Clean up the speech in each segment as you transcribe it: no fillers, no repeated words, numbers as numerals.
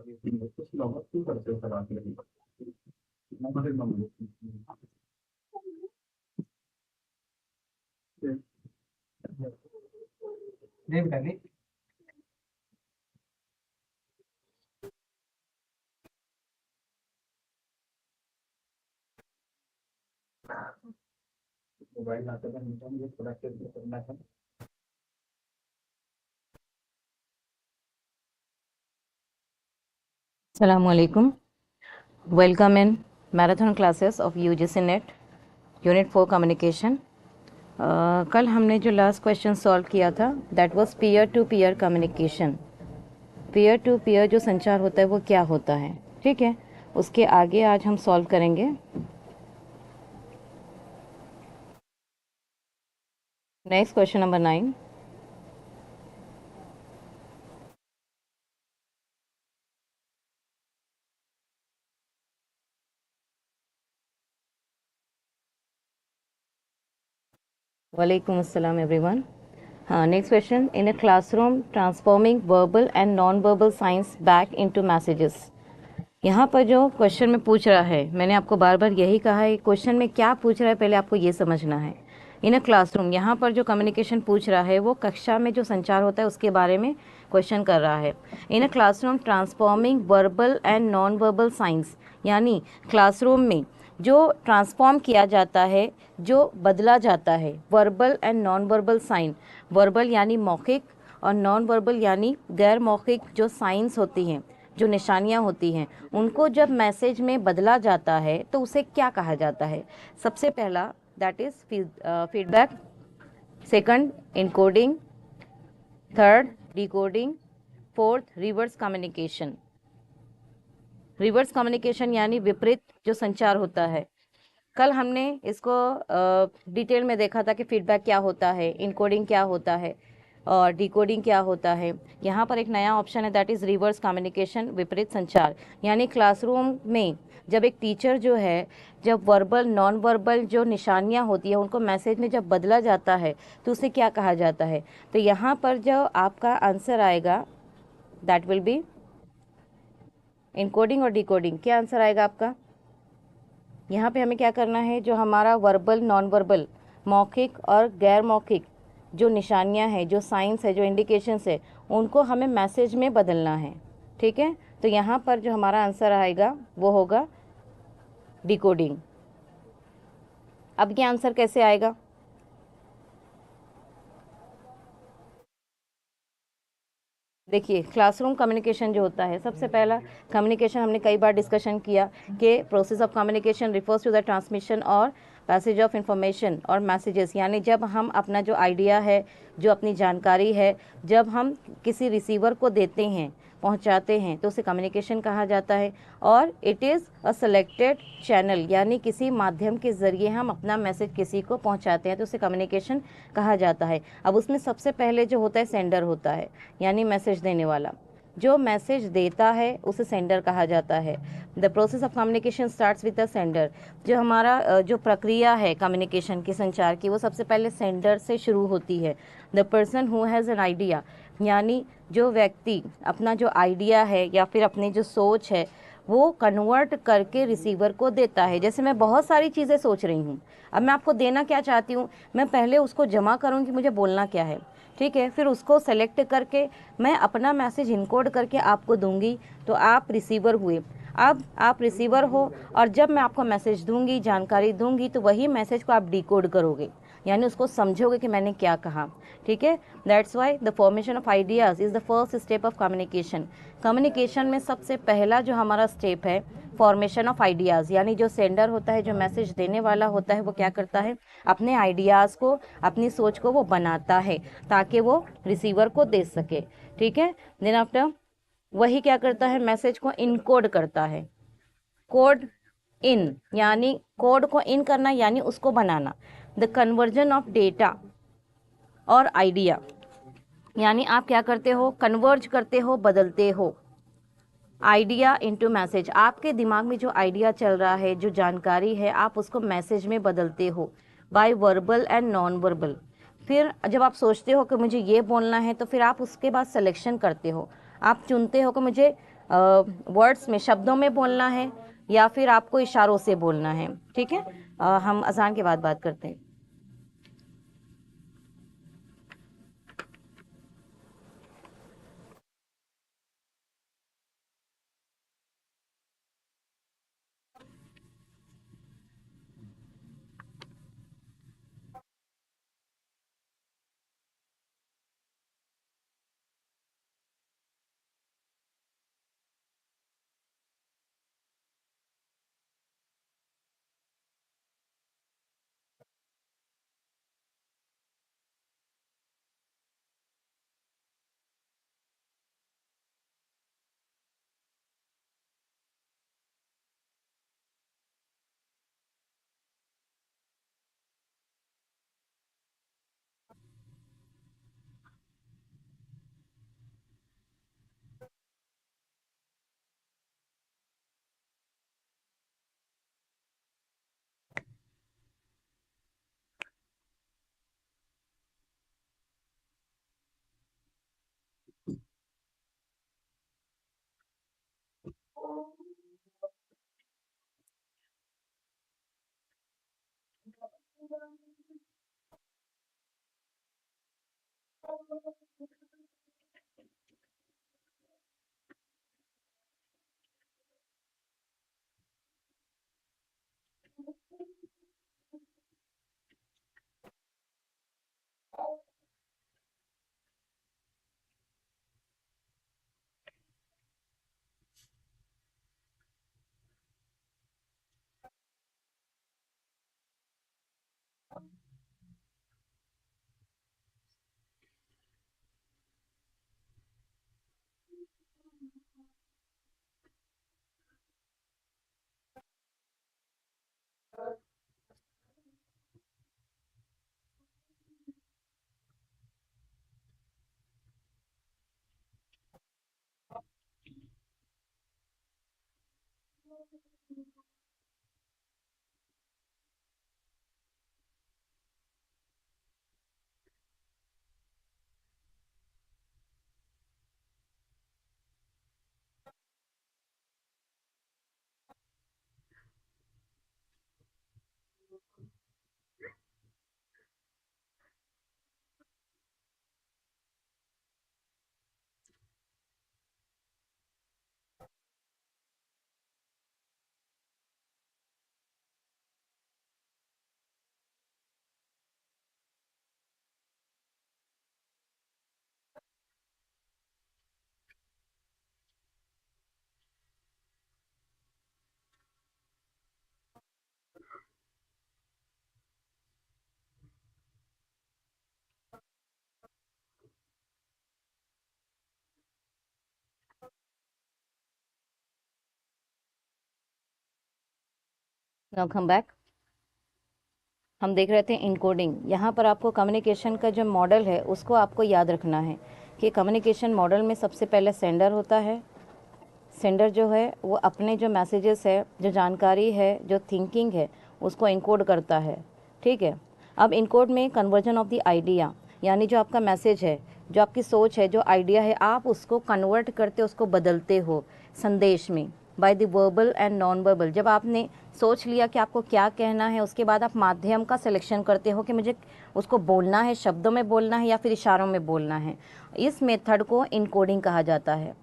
नहीं बेटा नहीं। मोबाइल आते हैं मुझे थोड़ा करना है। Assalamualaikum. Welcome in marathon classes of UGC NET Unit 4 Communication. कल हमने जो लास्ट क्वेश्चन सॉल्व किया था that was peer to peer communication. Peer to peer जो संचार होता है वो क्या होता है, ठीक है। उसके आगे आज हम सॉल्व करेंगे नेक्स्ट क्वेश्चन नंबर 9। वालेकुम अस्सलाम एवरीवन। हाँ, next question, in a classroom transforming verbal and non verbal science back into messages. यहाँ पर जो क्वेश्चन में पूछ रहा है, मैंने आपको बार बार यही कहा है, क्वेश्चन में क्या पूछ रहा है पहले आपको ये समझना है। इन अ क्लासरूम, यहाँ पर जो कम्युनिकेशन पूछ रहा है वो कक्षा में जो संचार होता है उसके बारे में क्वेश्चन कर रहा है। In a classroom transforming verbal and non verbal science, यानी क्लासरूम में जो ट्रांसफॉर्म किया जाता है, जो बदला जाता है, verbal and non verbal sign. Verbal यानी मौखिक और नॉन वर्बल यानी गैर मौखिक जो साइंस होती हैं, जो निशानियाँ होती हैं, उनको जब मैसेज में बदला जाता है तो उसे क्या कहा जाता है। सबसे पहला that is feedback, second encoding, third decoding, fourth reverse communication. Reverse communication यानी विपरीत जो संचार होता है। कल हमने इसको डिटेल में देखा था कि फीडबैक क्या होता है, इनकोडिंग क्या होता है और डिकोडिंग क्या होता है। यहाँ पर एक नया ऑप्शन है दैट इज़ रिवर्स कम्युनिकेशन, विपरीत संचार। यानी क्लासरूम में जब एक टीचर जो है, जब वर्बल नॉन वर्बल जो निशानियाँ होती है उनको मैसेज में जब बदला जाता है तो उसे क्या कहा जाता है। तो यहाँ पर जो आपका आंसर आएगा दैट विल बी इनकोडिंग और डिकोडिंग। क्या आंसर आएगा आपका। यहाँ पे हमें क्या करना है, जो हमारा वर्बल नॉन वर्बल, मौखिक और गैर मौखिक जो निशानियाँ हैं, जो साइंस है, जो इंडिकेशंस है, उनको हमें मैसेज में बदलना है, ठीक है। तो यहाँ पर जो हमारा आंसर आएगा वो होगा डिकोडिंग। अब ये आंसर कैसे आएगा। देखिए, क्लासरूम कम्युनिकेशन जो होता है, सबसे पहला कम्युनिकेशन हमने कई बार डिस्कशन किया कि process of communication refers to the transmission और पैसेज ऑफ इंफॉर्मेशन और मैसेजेस। यानी जब हम अपना जो आइडिया है, जो अपनी जानकारी है, जब हम किसी रिसीवर को देते हैं, पहुंचाते हैं, तो उसे कम्युनिकेशन कहा जाता है। और it is a selected channel, यानी किसी माध्यम के ज़रिए हम अपना मैसेज किसी को पहुंचाते हैं तो उसे कम्युनिकेशन कहा जाता है। अब उसमें सबसे पहले जो होता है सेंडर होता है, यानी मैसेज देने वाला। जो मैसेज देता है उसे सेंडर कहा जाता है। The process of communication starts with the sender. जो हमारा जो प्रक्रिया है कम्युनिकेशन की, संचार की, वो सबसे पहले सेंडर से शुरू होती है। The person who has an idea, यानी जो व्यक्ति अपना जो आइडिया है या फिर अपनी जो सोच है वो कन्वर्ट करके रिसीवर को देता है। जैसे मैं बहुत सारी चीज़ें सोच रही हूँ, अब मैं आपको देना क्या चाहती हूँ, मैं पहले उसको जमा करूँगी मुझे बोलना क्या है, ठीक है। फिर उसको सेलेक्ट करके मैं अपना मैसेज इनकोड करके आपको दूंगी, तो आप रिसीवर हुए। अब आप रिसीवर हो और जब मैं आपको मैसेज दूंगी, जानकारी दूंगी, तो वही मैसेज को आप डिकोड करोगे, यानी उसको समझोगे कि मैंने क्या कहा, ठीक है। That's why the formation of ideas is the first step of communication. Communication में सबसे पहला जो हमारा स्टेप है फॉर्मेशन ऑफ आइडियाज़, यानी जो सेंडर होता है, जो मैसेज देने वाला होता है, वो क्या करता है, अपने आइडियाज़ को, अपनी सोच को वो बनाता है ताकि वो रिसीवर को दे सके, ठीक है। देन आफ्टर वही क्या करता है, मैसेज को इनकोड करता है। कोड इन, यानी कोड को इन करना यानी उसको बनाना। द कन्वर्जन ऑफ डेटा और आइडिया, यानी आप क्या करते हो, कन्वर्ज करते हो, बदलते हो आइडिया इनटू मैसेज। आपके दिमाग में जो आइडिया चल रहा है, जो जानकारी है, आप उसको मैसेज में बदलते हो by verbal and non verbal. फिर जब आप सोचते हो कि मुझे ये बोलना है, तो फिर आप उसके बाद सिलेक्शन करते हो, आप चुनते हो कि मुझे वर्ड्स में, शब्दों में बोलना है या फिर आपको इशारों से बोलना है। ठीक है, हम अजान के बाद बात करते हैं। Now come back. हम देख रहे थे इनकोडिंग। यहाँ पर आपको कम्युनिकेशन का जो मॉडल है उसको आपको याद रखना है कि कम्युनिकेशन मॉडल में सबसे पहले सेंडर होता है। सेंडर जो है वो अपने जो मैसेजेस है, जो जानकारी है, जो थिंकिंग है, उसको इनकोड करता है। ठीक है, अब इनकोड में कन्वर्जन ऑफ द आइडिया, यानी जो आपका मैसेज है, जो आपकी सोच है, जो आइडिया है, आप उसको कन्वर्ट करते, उसको बदलते हो संदेश में by the verbal and non verbal. जब आपने सोच लिया कि आपको क्या कहना है, उसके बाद आप माध्यम का सिलेक्शन करते हो कि मुझे उसको बोलना है, शब्दों में बोलना है या फिर इशारों में बोलना है। इस मेथड को इनकोडिंग कहा जाता है।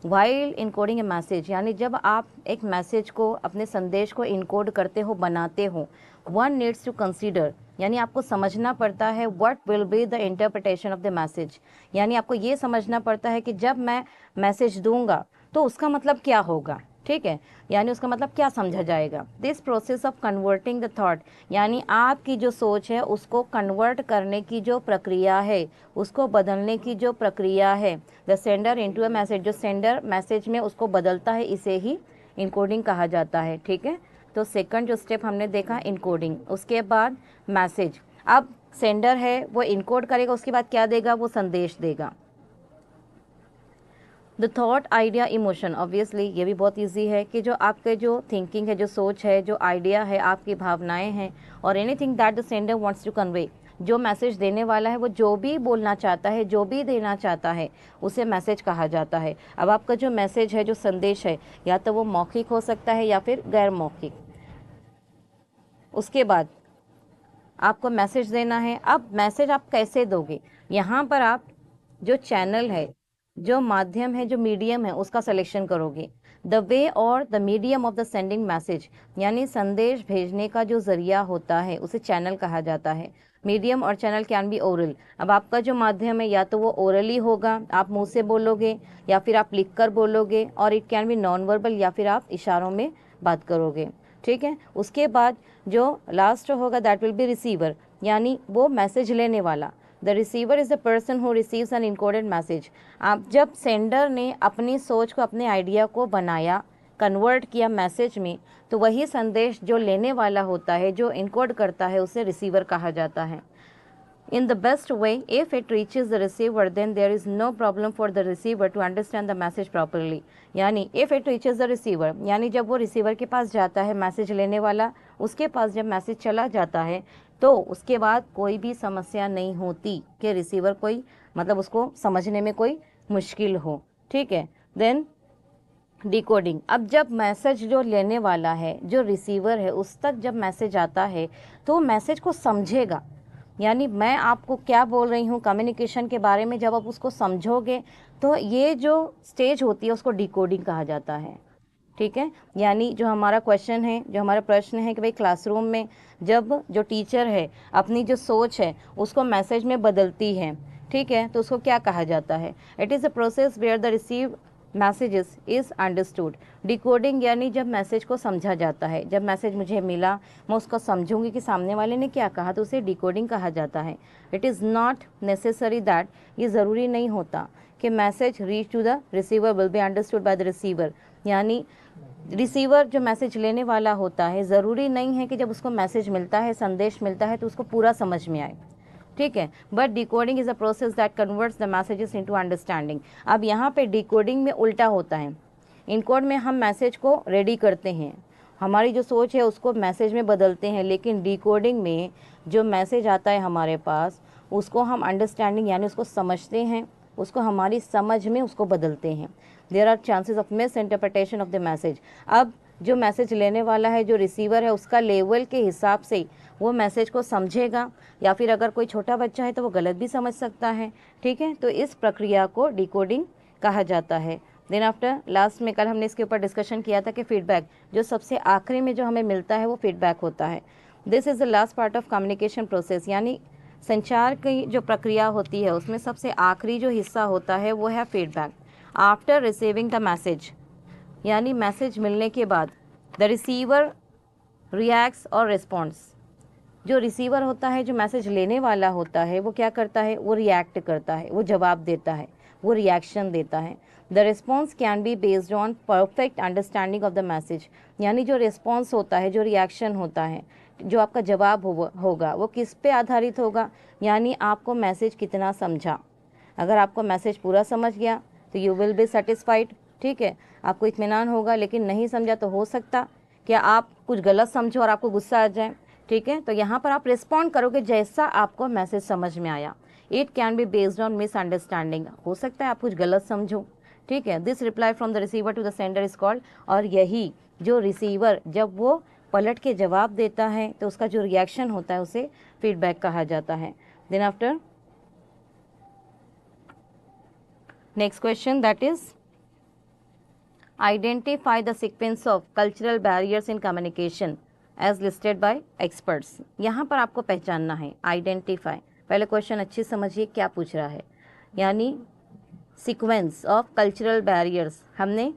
वाइल इनकोडिंग ए मैसेज, यानी जब आप एक मैसेज को, अपने संदेश को इनकोड करते हो, बनाते हो, वन नीड्स टू कंसीडर, यानी आपको समझना पड़ता है what will be the interpretation of the message, यानी आपको ये समझना पड़ता है कि जब मैं मैसेज दूंगा तो उसका मतलब क्या होगा। ठीक है, यानी उसका मतलब क्या समझा जाएगा। This process of converting the thought, यानी आपकी जो सोच है उसको कन्वर्ट करने की जो प्रक्रिया है, उसको बदलने की जो प्रक्रिया है, the sender into a message, जो सेंडर मैसेज में उसको बदलता है, इसे ही इनकोडिंग कहा जाता है। ठीक है, तो सेकंड जो स्टेप हमने देखा इनकोडिंग, उसके बाद मैसेज। अब सेंडर है वो इनकोड करेगा, उसके बाद क्या देगा, वो संदेश देगा। The thought, idea, emotion, obviously ये भी बहुत ईजी है कि जो आपके जो थिंकिंग है, जो सोच है, जो आइडिया है, आपकी भावनाएं हैं, और anything that the sender wants to convey, जो मैसेज देने वाला है वो जो भी बोलना चाहता है, जो भी देना चाहता है, उसे मैसेज कहा जाता है। अब आपका जो मैसेज है, जो संदेश है, या तो वो मौखिक हो सकता है या फिर गैर मौखिक। उसके बाद आपको मैसेज देना है। अब मैसेज आप कैसे दोगे, यहाँ पर आप जो चैनल है, जो माध्यम है, जो मीडियम है, उसका सिलेक्शन करोगे। द वे और the medium of the sending message, यानी संदेश भेजने का जो जरिया होता है उसे चैनल कहा जाता है। मीडियम और चैनल कैन बी ओरल। अब आपका जो माध्यम है या तो वो ओरली होगा, आप मुंह से बोलोगे, या फिर आप लिख कर बोलोगे, और it can B non verbal, या फिर आप इशारों में बात करोगे। ठीक है। उसके बाद जो लास्ट होगा दैट विल बी रिसीवर, यानी वो मैसेज लेने वाला। The receiver is the person who receives N encoded message. आप जब सेंडर ने अपनी सोच को, अपने आइडिया को बनाया, कन्वर्ट किया मैसेज में, तो वही संदेश जो लेने वाला होता है, जो इनकोड करता है, उसे रिसीवर कहा जाता है। In the best way, if it reaches the receiver, then there is no problem for the receiver to understand the message properly. यानी if it reaches the receiver, यानी जब वो रिसीवर के पास जाता है, मैसेज लेने वाला, उसके पास जब मैसेज चला जाता है, तो उसके बाद कोई भी समस्या नहीं होती कि रिसीवर कोई मतलब उसको समझने में कोई मुश्किल हो। ठीक है। Then decoding. अब जब मैसेज जो लेने वाला है, जो रिसीवर है, उस तक जब मैसेज आता है तो मैसेज को समझेगा। यानी मैं आपको क्या बोल रही हूँ कम्युनिकेशन के बारे में, जब आप उसको समझोगे तो ये जो स्टेज होती है उसको डिकोडिंग कहा जाता है। ठीक है। यानी जो हमारा क्वेश्चन है, जो हमारा प्रश्न है कि भाई क्लासरूम में जब जो टीचर है अपनी जो सोच है उसको मैसेज में बदलती है, ठीक है, तो उसको क्या कहा जाता है? It is a process where the receive messages is understood. Decoding यानी जब मैसेज को समझा जाता है, जब मैसेज मुझे मिला, मैं उसको समझूंगी कि सामने वाले ने क्या कहा, तो उसे डिकोडिंग कहा जाता है। It is not necessary that, ये ज़रूरी नहीं होता कि message reach to the receiver will be understood by the receiver. यानी रिसीवर जो मैसेज लेने वाला होता है, ज़रूरी नहीं है कि जब उसको मैसेज मिलता है, संदेश मिलता है, तो उसको पूरा समझ में आए। ठीक है। But decoding is a process that converts the messages into understanding. अब यहाँ पे डिकोडिंग में उल्टा होता है। इनकोड में हम मैसेज को रेडी करते हैं, हमारी जो सोच है उसको मैसेज में बदलते हैं, लेकिन डिकोडिंग में जो मैसेज आता है हमारे पास, उसको हम अंडरस्टैंडिंग यानी उसको समझते हैं, उसको हमारी समझ में उसको बदलते हैं। There are chances of misinterpretation of the message. अब जो मैसेज लेने वाला है, जो रिसीवर है, उसका लेवल के हिसाब से वो मैसेज को समझेगा, या फिर अगर कोई छोटा बच्चा है तो वो गलत भी समझ सकता है। ठीक है। तो इस प्रक्रिया को डिकोडिंग कहा जाता है। देन आफ्टर लास्ट में कल हमने इसके ऊपर डिस्कशन किया था कि फीडबैक, जो सबसे आखिरी में जो हमें मिलता है वो फीडबैक होता है। This is the last part of communication process, यानी संचार की जो प्रक्रिया होती है उसमें सबसे आखिरी जो हिस्सा होता है वो है feedback. After receiving the message, यानी मैसेज मिलने के बाद द रिसीवर रिएक्ट्स और रिस्पॉन्ड्स। जो रिसीवर होता है, जो मैसेज लेने वाला होता है, वो क्या करता है? वो रिएक्ट करता है, वो जवाब देता है, वो रिएक्शन देता है। The response can be based on perfect understanding of the message, यानी जो रिस्पॉन्स होता है, जो रिएक्शन होता है, जो आपका जवाब होगा वो किस पे आधारित होगा? यानी आपको मैसेज कितना समझा। अगर आपको मैसेज पूरा समझ गया तो यू विल बी सेटिस्फाइड। ठीक है, आपको इत्मीनान होगा। लेकिन नहीं समझा तो हो सकता कि आप कुछ गलत समझो और आपको गुस्सा आ जाए। ठीक है, तो यहाँ पर आप रिस्पॉन्ड करोगे जैसा आपको मैसेज समझ में आया। It can be based on misunderstanding, हो सकता है आप कुछ गलत समझो। ठीक है। This reply from the receiver to the sender is called, और यही जो रिसीवर जब वो पलट के जवाब देता है तो उसका जो रिएक्शन होता है उसे फीडबैक कहा जाता है। Then after next question, that is identify the sequence of cultural barriers in communication as listed by experts. यहाँ पर आपको पहचानना है आइडेंटिफाई। पहले क्वेश्चन अच्छी समझिए क्या पूछ रहा है, यानी सीक्वेंस ऑफ कल्चरल बैरियर्स। हमने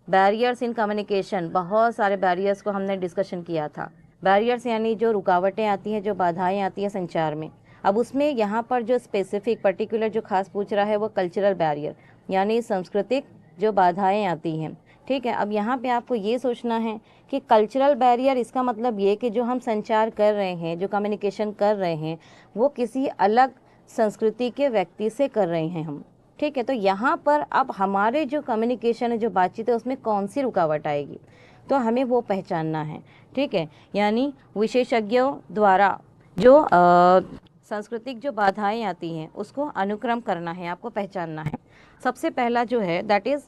बैरियर्स इन कम्युनिकेशन, बहुत सारे बैरियर्स को हमने डिस्कशन किया था। बैरियर्स यानी जो रुकावटें आती हैं, जो बाधाएं आती हैं संचार में। अब उसमें यहाँ पर जो स्पेसिफिक पर्टिकुलर जो खास पूछ रहा है वो कल्चरल बैरियर, यानी सांस्कृतिक जो बाधाएं आती हैं। ठीक है। अब यहाँ पे आपको ये सोचना है कि कल्चरल बैरियर, इसका मतलब ये कि जो हम संचार कर रहे हैं, जो कम्युनिकेशन कर रहे हैं, वो किसी अलग संस्कृति के व्यक्ति से कर रहे हैं हम। ठीक है। तो यहाँ पर अब हमारे जो कम्युनिकेशन है, जो बातचीत है, उसमें कौन सी रुकावट आएगी, तो हमें वो पहचानना है। ठीक है। यानी विशेषज्ञों द्वारा जो सांस्कृतिक जो बाधाएं आती हैं उसको अनुक्रम करना है, आपको पहचानना है। सबसे पहला जो है that is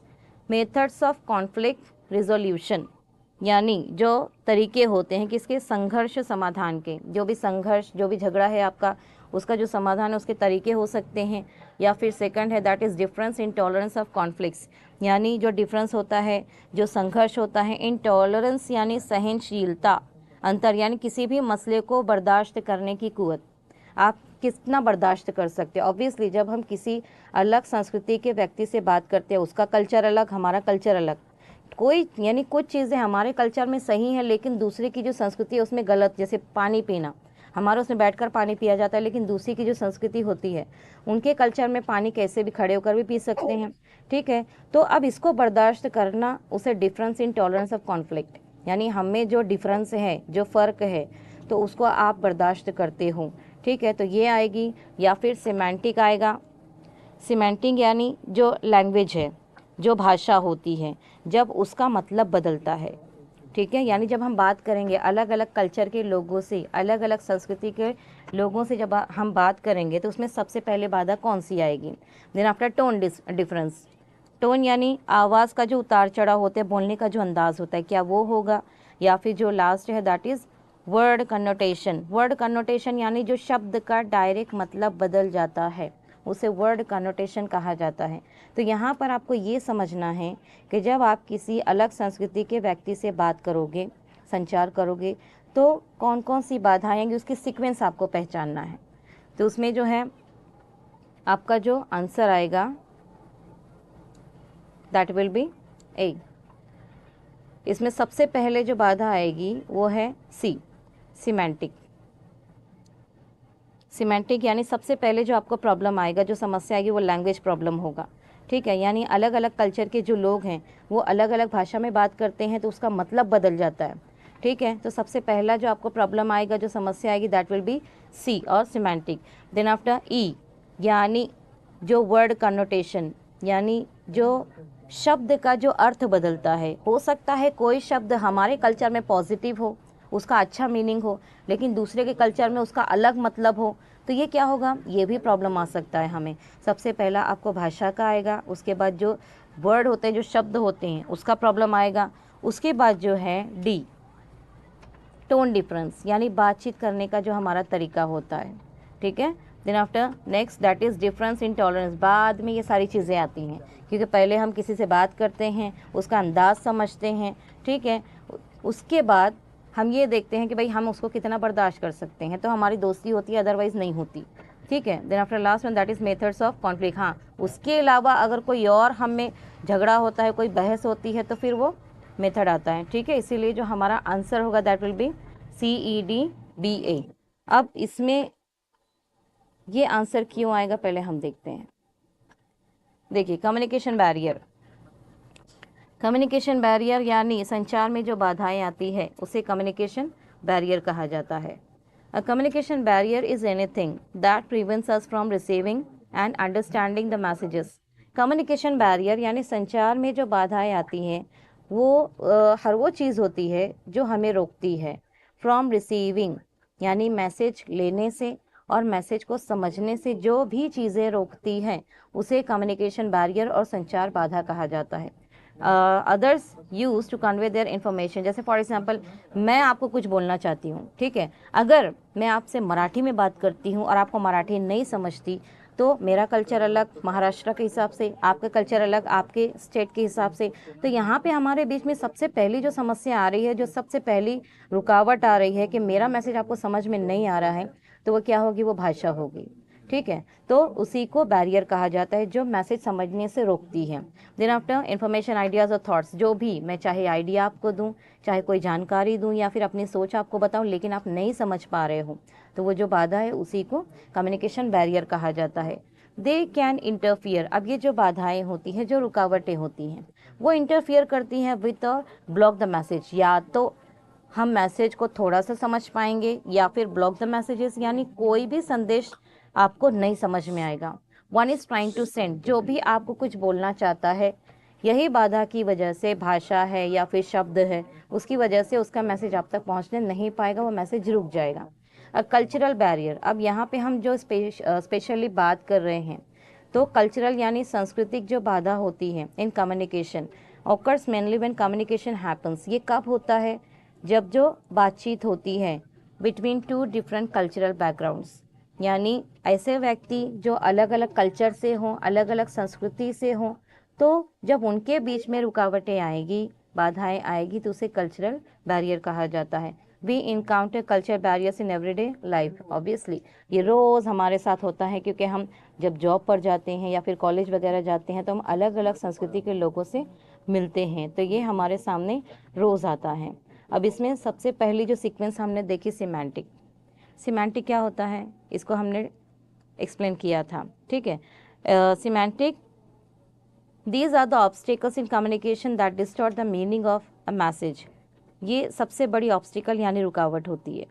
methods of conflict resolution, यानी जो तरीके होते हैं किसके, संघर्ष समाधान के। जो भी संघर्ष, जो भी झगड़ा है आपका, उसका जो समाधान है उसके तरीके हो सकते हैं। या फिर सेकंड है that is difference in tolerance of conflicts, यानी जो डिफरेंस होता है, जो संघर्ष होता है, इन टॉलरेंस यानी सहनशीलता, अंतर यानी किसी भी मसले को बर्दाश्त करने की कुवत, आप कितना बर्दाश्त कर सकते हैं। ऑब्वियसली जब हम किसी अलग संस्कृति के व्यक्ति से बात करते हैं, उसका कल्चर अलग, हमारा कल्चर अलग, कोई यानी कुछ चीज़ें हमारे कल्चर में सही हैं लेकिन दूसरे की जो संस्कृति है उसमें गलत, जैसे पानी पीना, हमारा उसमें बैठकर पानी पिया जाता है लेकिन दूसरी की जो संस्कृति होती है उनके कल्चर में पानी कैसे भी खड़े होकर भी पी सकते हैं, ठीक है। तो अब इसको बर्दाश्त करना, उसे difference in tolerance of conflict, यानी हमें जो डिफरेंस है, जो फ़र्क है, तो उसको आप बर्दाश्त करते हो, ठीक है। तो ये आएगी। या फिर सिमेंटिक आएगा। सिमेंटिक यानी जो लैंग्वेज है, जो भाषा होती है, जब उसका मतलब बदलता है, ठीक है। यानी जब हम बात करेंगे अलग अलग कल्चर के लोगों से, अलग अलग संस्कृति के लोगों से जब हम बात करेंगे तो उसमें सबसे पहले बाधा कौन सी आएगी? Then after tone difference. Tone यानी आवाज़ का जो उतार चढ़ाव होता है, बोलने का जो अंदाज़ होता है, क्या वो होगा? या फिर जो लास्ट है दैट इज़ वर्ड कन्नोटेशन। वर्ड कन्नोटेशन यानी जो शब्द का डायरेक्ट मतलब बदल जाता है, उसे वर्ड कन्नोटेशन कहा जाता है। तो यहाँ पर आपको ये समझना है कि जब आप किसी अलग संस्कृति के व्यक्ति से बात करोगे, संचार करोगे, तो कौन कौन सी बाधाएं आएंगी, उसकी सीक्वेंस आपको पहचानना है। तो उसमें जो है आपका जो आंसर आएगा दैट विल बी ए। इसमें सबसे पहले जो बाधा आएगी वो है सी, सिमेंटिक। सिमेंटिक यानी सबसे पहले जो आपको प्रॉब्लम आएगा, जो समस्या आएगी, वो लैंग्वेज प्रॉब्लम होगा, ठीक है। यानी अलग अलग कल्चर के जो लोग हैं वो अलग अलग भाषा में बात करते हैं तो उसका मतलब बदल जाता है, ठीक है। तो सबसे पहला जो आपको प्रॉब्लम आएगा, जो समस्या आएगी, दैट विल बी सी और सिमेंटिक। देन आफ्टर ई यानी जो वर्ड कन्नोटेशन, यानी जो शब्द का जो अर्थ बदलता है। हो सकता है कोई शब्द हमारे कल्चर में पॉजिटिव हो, उसका अच्छा मीनिंग हो, लेकिन दूसरे के कल्चर में उसका अलग मतलब हो, तो ये क्या होगा, ये भी प्रॉब्लम आ सकता है हमें। सबसे पहला आपको भाषा का आएगा, उसके बाद जो वर्ड होते हैं, जो शब्द होते हैं, उसका प्रॉब्लम आएगा। उसके बाद जो है डी, टोन डिफरेंस, यानी बातचीत करने का जो हमारा तरीका होता है, ठीक है। Then after next that is difference in tolerance. बाद में ये सारी चीज़ें आती हैं, क्योंकि पहले हम किसी से बात करते हैं, उसका अंदाज़ समझते हैं, ठीक है। उसके बाद हम ये देखते हैं कि भाई हम उसको कितना बर्दाश्त कर सकते हैं, तो हमारी दोस्ती होती है, अदरवाइज़ नहीं होती, ठीक है। Then after last one that is methods of conflict. हाँ, उसके अलावा अगर कोई और हम में झगड़ा होता है, कोई बहस होती है, तो फिर वो मेथड आता है, ठीक है। इसीलिए जो हमारा आंसर होगा दैट विल बी CEDDA। अब इसमें ये आंसर क्यों आएगा पहले हम देखते हैं। देखिए, कम्युनिकेशन बैरियर। कम्युनिकेशन बैरियर यानी संचार में जो बाधाएं आती है उसे कम्युनिकेशन बैरियर कहा जाता है। A communication barrier is anything that prevents us from receiving end understanding the messages. Communication barrier यानी संचार में जो बाधाएं आती हैं वो हर वो चीज़ होती है जो हमें रोकती है फ्रॉम रिसीविंग, यानी मैसेज लेने से और मैसेज को समझने से जो भी चीज़ें रोकती हैं उसे कम्युनिकेशन बैरियर और संचार बाधा कहा जाता है। Others use to convey their information. जैसे फॉर एग्जांपल मैं आपको कुछ बोलना चाहती हूँ, ठीक है। अगर मैं आपसे मराठी में बात करती हूँ और आपको मराठी नहीं समझती, तो मेरा कल्चर अलग महाराष्ट्र के हिसाब से, आपका कल्चर अलग आपके स्टेट के हिसाब से। तो यहाँ पे हमारे बीच में सबसे पहली जो समस्या आ रही है, जो सबसे पहली रुकावट आ रही है कि मेरा मैसेज आपको समझ में नहीं आ रहा है, तो वो क्या होगी, वो भाषा होगी, ठीक है। तो उसी को बैरियर कहा जाता है जो मैसेज समझने से रोकती है। देन आफ्टर इंफॉर्मेशन, आइडियाज़ और थॉट्स। जो भी मैं चाहे आइडिया आपको दूं, चाहे कोई जानकारी दूं या फिर अपनी सोच आपको बताऊं, लेकिन आप नहीं समझ पा रहे हो, तो वो जो बाधा है उसी को कम्युनिकेशन बैरियर कहा जाता है। They can interfere. अब ये जो बाधाएं होती हैं, जो रुकावटें होती हैं, वो इंटरफियर करती हैं विद ब्लॉक द मैसेज। या तो हम मैसेज को थोड़ा सा समझ पाएंगे या फिर ब्लॉक द मैसेजेस, यानी कोई भी संदेश आपको नहीं समझ में आएगा। One is trying to send, जो भी आपको कुछ बोलना चाहता है, यही बाधा की वजह से, भाषा है या फिर शब्द है, उसकी वजह से उसका मैसेज आप तक पहुंचने नहीं पाएगा, वो मैसेज रुक जाएगा। कल्चरल बैरियर, अब यहाँ पे हम जो स्पेशली बात कर रहे हैं, तो कल्चरल यानी सांस्कृतिक जो बाधा होती है in communication occurs mainly when communication happens. ये कब होता है? जब जो बातचीत होती है between two different cultural backgrounds, यानी ऐसे व्यक्ति जो अलग अलग कल्चर से हों, अलग अलग संस्कृति से हों, तो जब उनके बीच में रुकावटें आएगी, बाधाएं आएगी, तो उसे कल्चरल बैरियर कहा जाता है। We encounter culture barriers in everyday life. Obviously ये रोज़ हमारे साथ होता है, क्योंकि हम जब जॉब पर जाते हैं या फिर कॉलेज वगैरह जाते हैं तो हम अलग अलग संस्कृति के लोगों से मिलते हैं, तो ये हमारे सामने रोज़ आता है। अब इसमें सबसे पहली जो सीक्वेंस हमने देखी सिमेंटिक। सिमेंटिक क्या होता है इसको हमने एक्सप्लेन किया था, ठीक है। Semantic, these are the obstacles in communication that distort the meaning of a message. ये सबसे बड़ी ऑब्स्टिकल यानी रुकावट होती है।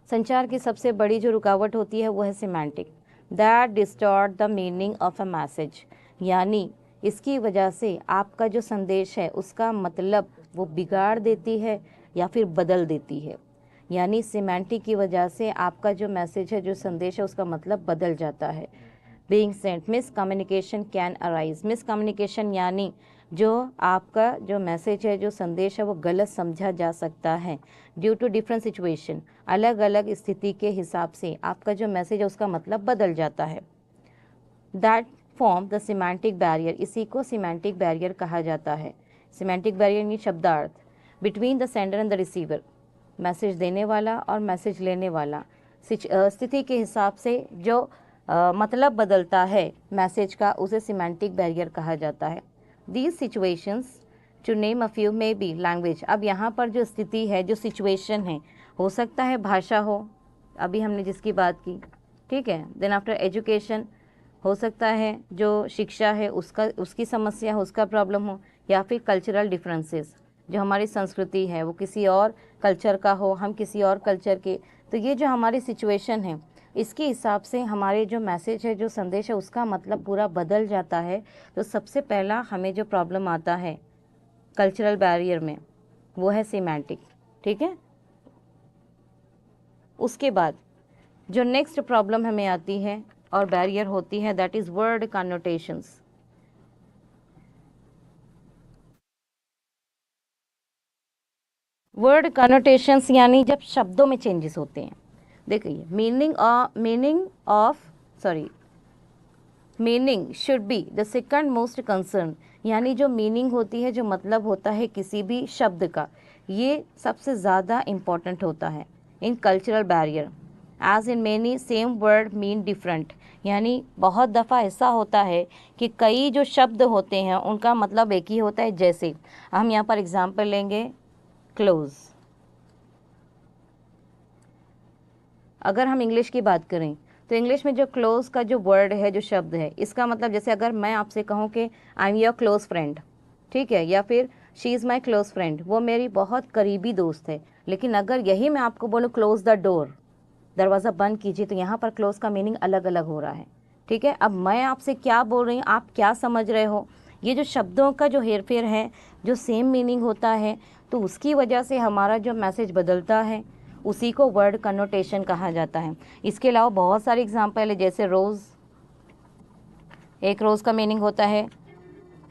संचार की सबसे बड़ी जो रुकावट होती है वो है semantic, that distort the meaning of a message, यानी इसकी वजह से आपका जो संदेश है उसका मतलब वो बिगाड़ देती है या फिर बदल देती है। यानी सिमेंटिक की वजह से आपका जो मैसेज है, जो संदेश है, उसका मतलब बदल जाता है। Being Saint, miscommunication can arise. Miscommunication यानी जो आपका जो मैसेज है, जो संदेश है, वो गलत समझा जा सकता है ड्यू टू डिफरेंट सिचुएशन। अलग अलग स्थिति के हिसाब से आपका जो मैसेज है उसका मतलब बदल जाता है। That form the semantic barrier, इसी को सिमेंटिक बैरियर कहा जाता है। सिमेंटिक बैरियर यानी शब्दार्थ between the sender and the receiver, message देने वाला और मैसेज लेने वाला, स्थिति के हिसाब से जो मतलब बदलता है मैसेज का, उसे सिमेंटिक बैरियर कहा जाता है। These situations, to name a few, may be language. अब यहाँ पर जो स्थिति है, जो सिचुएशन है, हो सकता है भाषा हो, अभी हमने जिसकी बात की, ठीक है। देन आफ्टर एजुकेशन, हो सकता है जो शिक्षा है उसकी समस्या हो, उसका प्रॉब्लम हो, या फिर कल्चरल डिफरेंसेस, जो हमारी संस्कृति है वो किसी और कल्चर का हो, हम किसी और कल्चर के। तो ये जो हमारी सिचुएशन है, इसके हिसाब से हमारे जो मैसेज है, जो संदेश है, उसका मतलब पूरा बदल जाता है। तो सबसे पहला हमें जो प्रॉब्लम आता है कल्चरल बैरियर में वो है सिमेंटिक, ठीक है। उसके बाद जो नेक्स्ट प्रॉब्लम हमें आती है और बैरियर होती है, दैट इज़ वर्ड कनोटेशंस। वर्ड कनोटेशंस यानी जब शब्दों में चेंजेस होते हैं। देखिए, meaning should be the second most concern, यानी जो मीनिंग होती है, जो मतलब होता है किसी भी शब्द का, ये सबसे ज़्यादा इम्पॉर्टेंट होता है in cultural barrier. As in many same word mean different, यानी बहुत दफ़ा ऐसा होता है कि कई जो शब्द होते हैं उनका मतलब एक ही होता है। जैसे हम यहाँ पर एग्जाम्पल लेंगे, क्लोज। अगर हम इंग्लिश की बात करें तो इंग्लिश में जो क्लोज का जो वर्ड है, जो शब्द है, इसका मतलब जैसे अगर मैं आपसे कहूँ कि I am your close friend, ठीक है, या फिर she is my close friend, वो मेरी बहुत करीबी दोस्त है। लेकिन अगर यही मैं आपको बोलूँ क्लोज द डोर, दरवाज़ा बंद कीजिए, तो यहाँ पर क्लोज का मीनिंग अलग अलग हो रहा है, ठीक है। अब मैं आपसे क्या बोल रही हूँ, आप क्या समझ रहे हो, ये जो शब्दों का जो हेरफेर है, जो सेम मीनिंग होता है, तो उसकी वजह से हमारा जो मैसेज बदलता है, उसी को वर्ड कनोटेशन कहा जाता है। इसके अलावा बहुत सारे एग्जाम्पल है, जैसे रोज़। एक रोज़ का मीनिंग होता है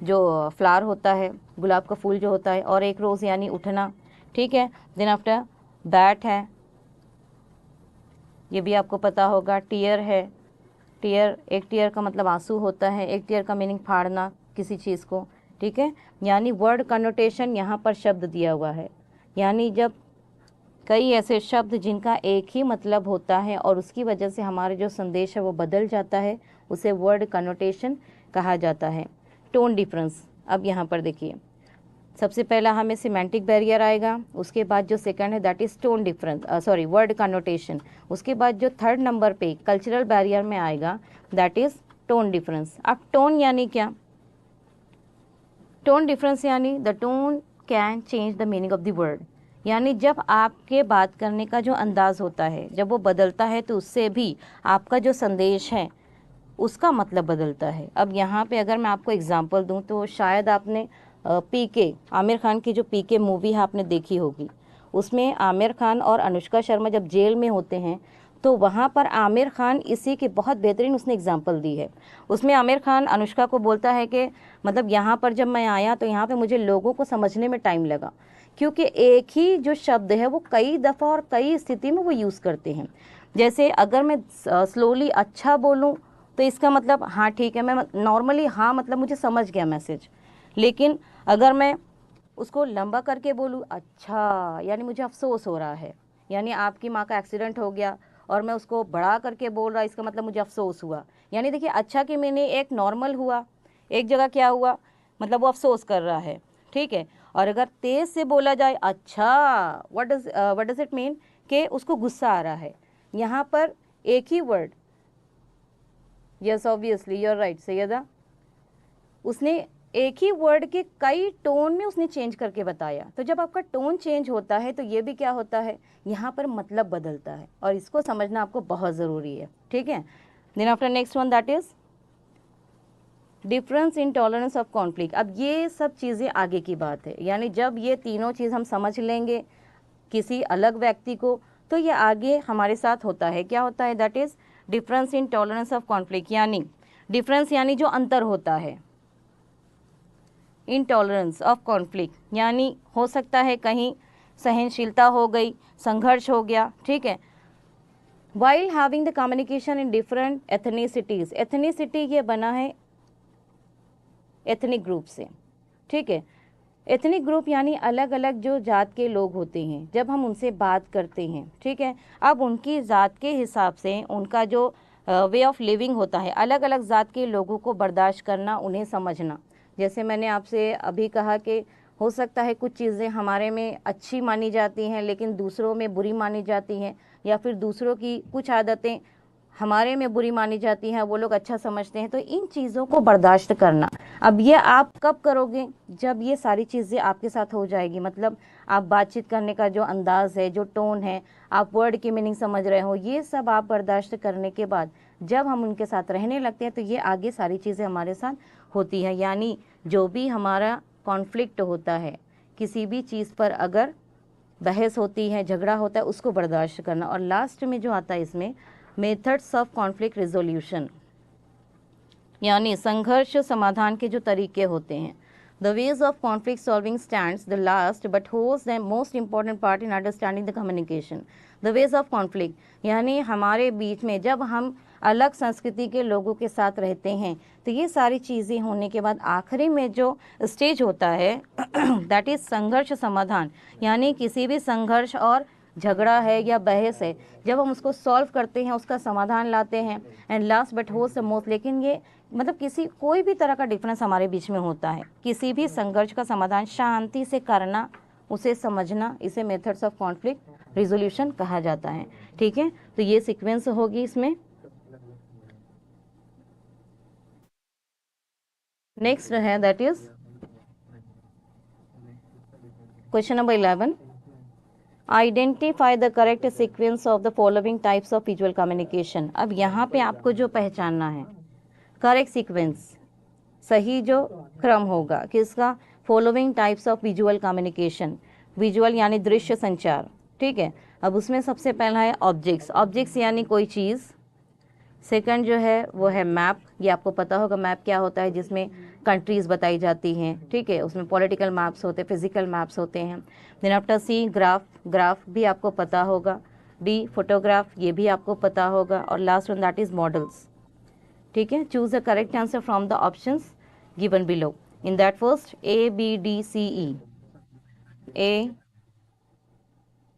जो फ्लावर होता है, गुलाब का फूल जो होता है, और एक रोज़ यानी उठना, ठीक है। देन आफ्टर बैट है, ये भी आपको पता होगा। टीयर है, टीयर, एक टीयर का मतलब आंसू होता है, एक टीयर का मीनिंग फाड़ना किसी चीज़ को, ठीक है। यानी वर्ड कनोटेशन यहाँ पर शब्द दिया हुआ है, यानी जब कई ऐसे शब्द जिनका एक ही मतलब होता है और उसकी वजह से हमारा जो संदेश है वो बदल जाता है, उसे वर्ड कनोटेशन कहा जाता है। टोन डिफरेंस, अब यहाँ पर देखिए, सबसे पहला हमें सिमेंटिक बैरियर आएगा, उसके बाद जो सेकंड है that is tone difference, word connotation. उसके बाद जो थर्ड नंबर पे कल्चरल बैरियर में आएगा दैट इज़ टोन डिफरेंस। अब टोन यानी क्या? टोन डिफरेंस यानी the tone can change the meaning of the word, यानी जब आपके बात करने का जो अंदाज़ होता है, जब वो बदलता है, तो उससे भी आपका जो संदेश है उसका मतलब बदलता है। अब यहाँ पे अगर मैं आपको एग्जांपल दूँ तो शायद आपने पीके, आमिर खान की जो पीके मूवी है आपने देखी होगी। उसमें आमिर खान और अनुष्का शर्मा जब जेल में होते हैं तो वहाँ पर आमिर खान इसी की बहुत बेहतरीन उसने एग्जाम्पल दी है। उसमें आमिर खान अनुष्का को बोलता है कि मतलब यहाँ पर जब मैं आया तो यहाँ पे मुझे लोगों को समझने में टाइम लगा, क्योंकि एक ही जो शब्द है वो कई दफ़ा और कई स्थिति में वो यूज़ करते हैं। जैसे अगर मैं स्लोली अच्छा बोलूँ तो इसका मतलब हाँ ठीक है, मैं नॉर्मली हाँ मतलब मुझे समझ गया मैसेज, लेकिन अगर मैं उसको लंबा करके बोलूँ अच्छा यानी मुझे अफसोस हो रहा है, यानी आपकी माँ का एक्सीडेंट हो गया और मैं उसको बढ़ा करके बोल रहा, इसका मतलब मुझे अफसोस हुआ। यानी देखिए अच्छा कि मैंने एक नॉर्मल हुआ, एक जगह क्या हुआ मतलब वो अफसोस कर रहा है, ठीक है। और अगर तेज़ से बोला जाए अच्छा, व्हाट डज इट मीन कि उसको गुस्सा आ रहा है। यहाँ पर एक ही word, yes obviously you are right Sayyeda, उसने एक ही वर्ड के कई टोन में उसने चेंज करके बताया। तो जब आपका टोन चेंज होता है तो ये भी क्या होता है, यहाँ पर मतलब बदलता है, और इसको समझना आपको बहुत ज़रूरी है, ठीक है। Then after next one that is difference in tolerance of conflict. अब ये सब चीज़ें आगे की बात है, यानी जब ये तीनों चीज़ हम समझ लेंगे किसी अलग व्यक्ति को तो ये आगे हमारे साथ होता है। क्या होता है, that is difference in tolerance of conflict, यानी डिफरेंस यानी जो अंतर होता है, इनटॉलरेंस ऑफ कॉन्फ्लिक्ट यानी हो सकता है कहीं सहनशीलता हो गई, संघर्ष हो गया, ठीक है। While having the communication in different ethnicities, ethnicity ये बना है एथनिक ग्रुप से, ठीक है। एथनिक ग्रुप यानी अलग अलग जो जात के लोग होते हैं, जब हम उनसे बात करते हैं, ठीक है, अब उनकी ज़ात के हिसाब से उनका जो वे ऑफ लिविंग होता है, अलग अलग ज़ात के लोगों को बर्दाश्त करना, उन्हें समझना। जैसे मैंने आपसे अभी कहा कि हो सकता है कुछ चीज़ें हमारे में अच्छी मानी जाती हैं लेकिन दूसरों में बुरी मानी जाती हैं, या फिर दूसरों की कुछ आदतें हमारे में बुरी मानी जाती हैं, वो लोग अच्छा समझते हैं। तो इन चीज़ों को बर्दाश्त करना, अब ये आप कब करोगे, जब ये सारी चीज़ें आपके साथ हो जाएगी, मतलब आप बातचीत करने का जो अंदाज़ है, जो टोन है, आप वर्ड की मीनिंग समझ रहे हो, ये सब आप बर्दाश्त करने के बाद जब हम उनके साथ रहने लगते हैं तो ये आगे सारी चीज़ें हमारे साथ होती हैं। यानी जो भी हमारा कॉन्फ्लिक्ट होता है, किसी भी चीज़ पर अगर बहस होती है, झगड़ा होता है, उसको बर्दाश्त करना। और लास्ट में जो आता है इसमें मेथड्स ऑफ कॉन्फ्लिक्ट रिजोल्यूशन, यानी संघर्ष समाधान के जो तरीके होते हैं। The ways of conflict solving stands the last but holds the most important part in understanding the communication. The ways of conflict यानी हमारे बीच में जब हम अलग संस्कृति के लोगों के साथ रहते हैं तो ये सारी चीज़ें होने के बाद आखिरी में जो स्टेज होता है दैट इज संघर्ष समाधान, यानी किसी भी संघर्ष और झगड़ा है या बहस है, जब हम उसको सॉल्व करते हैं, उसका समाधान लाते हैं, and last but holds the most, लेकिन ये मतलब किसी कोई भी तरह का डिफरेंस हमारे बीच में होता है, किसी भी संघर्ष का समाधान शांति से करना, उसे समझना, इसे मेथड्स ऑफ कॉन्फ्लिक्ट रिजोल्यूशन कहा जाता है, ठीक है। तो ये सीक्वेंस होगी इसमें। नेक्स्ट है that is question number 11, identify the correct sequence of the following types of visual communication. अब यहाँ पे आपको जो पहचानना है करेक्ट सीक्वेंस, सही जो क्रम होगा किसका, following types of visual communication, visual यानी दृश्य संचार, ठीक है। अब उसमें सबसे पहला है ऑब्जेक्ट्स, ऑब्जेक्ट्स यानी कोई चीज़। सेकंड जो है वो है मैप, ये आपको पता होगा मैप क्या होता है, जिसमें कंट्रीज़ बताई जाती हैं, ठीक है, उसमें पॉलिटिकल मैप्स होते हैं, फिजिकल मैप्स होते हैं। देन आफ्टर सी ग्राफ, ग्राफ भी आपको पता होगा। डी फोटोग्राफ, ये भी आपको पता होगा। और last one that is models, ठीक है। Choose the correct answer from the options given below. In that first A B D C E, A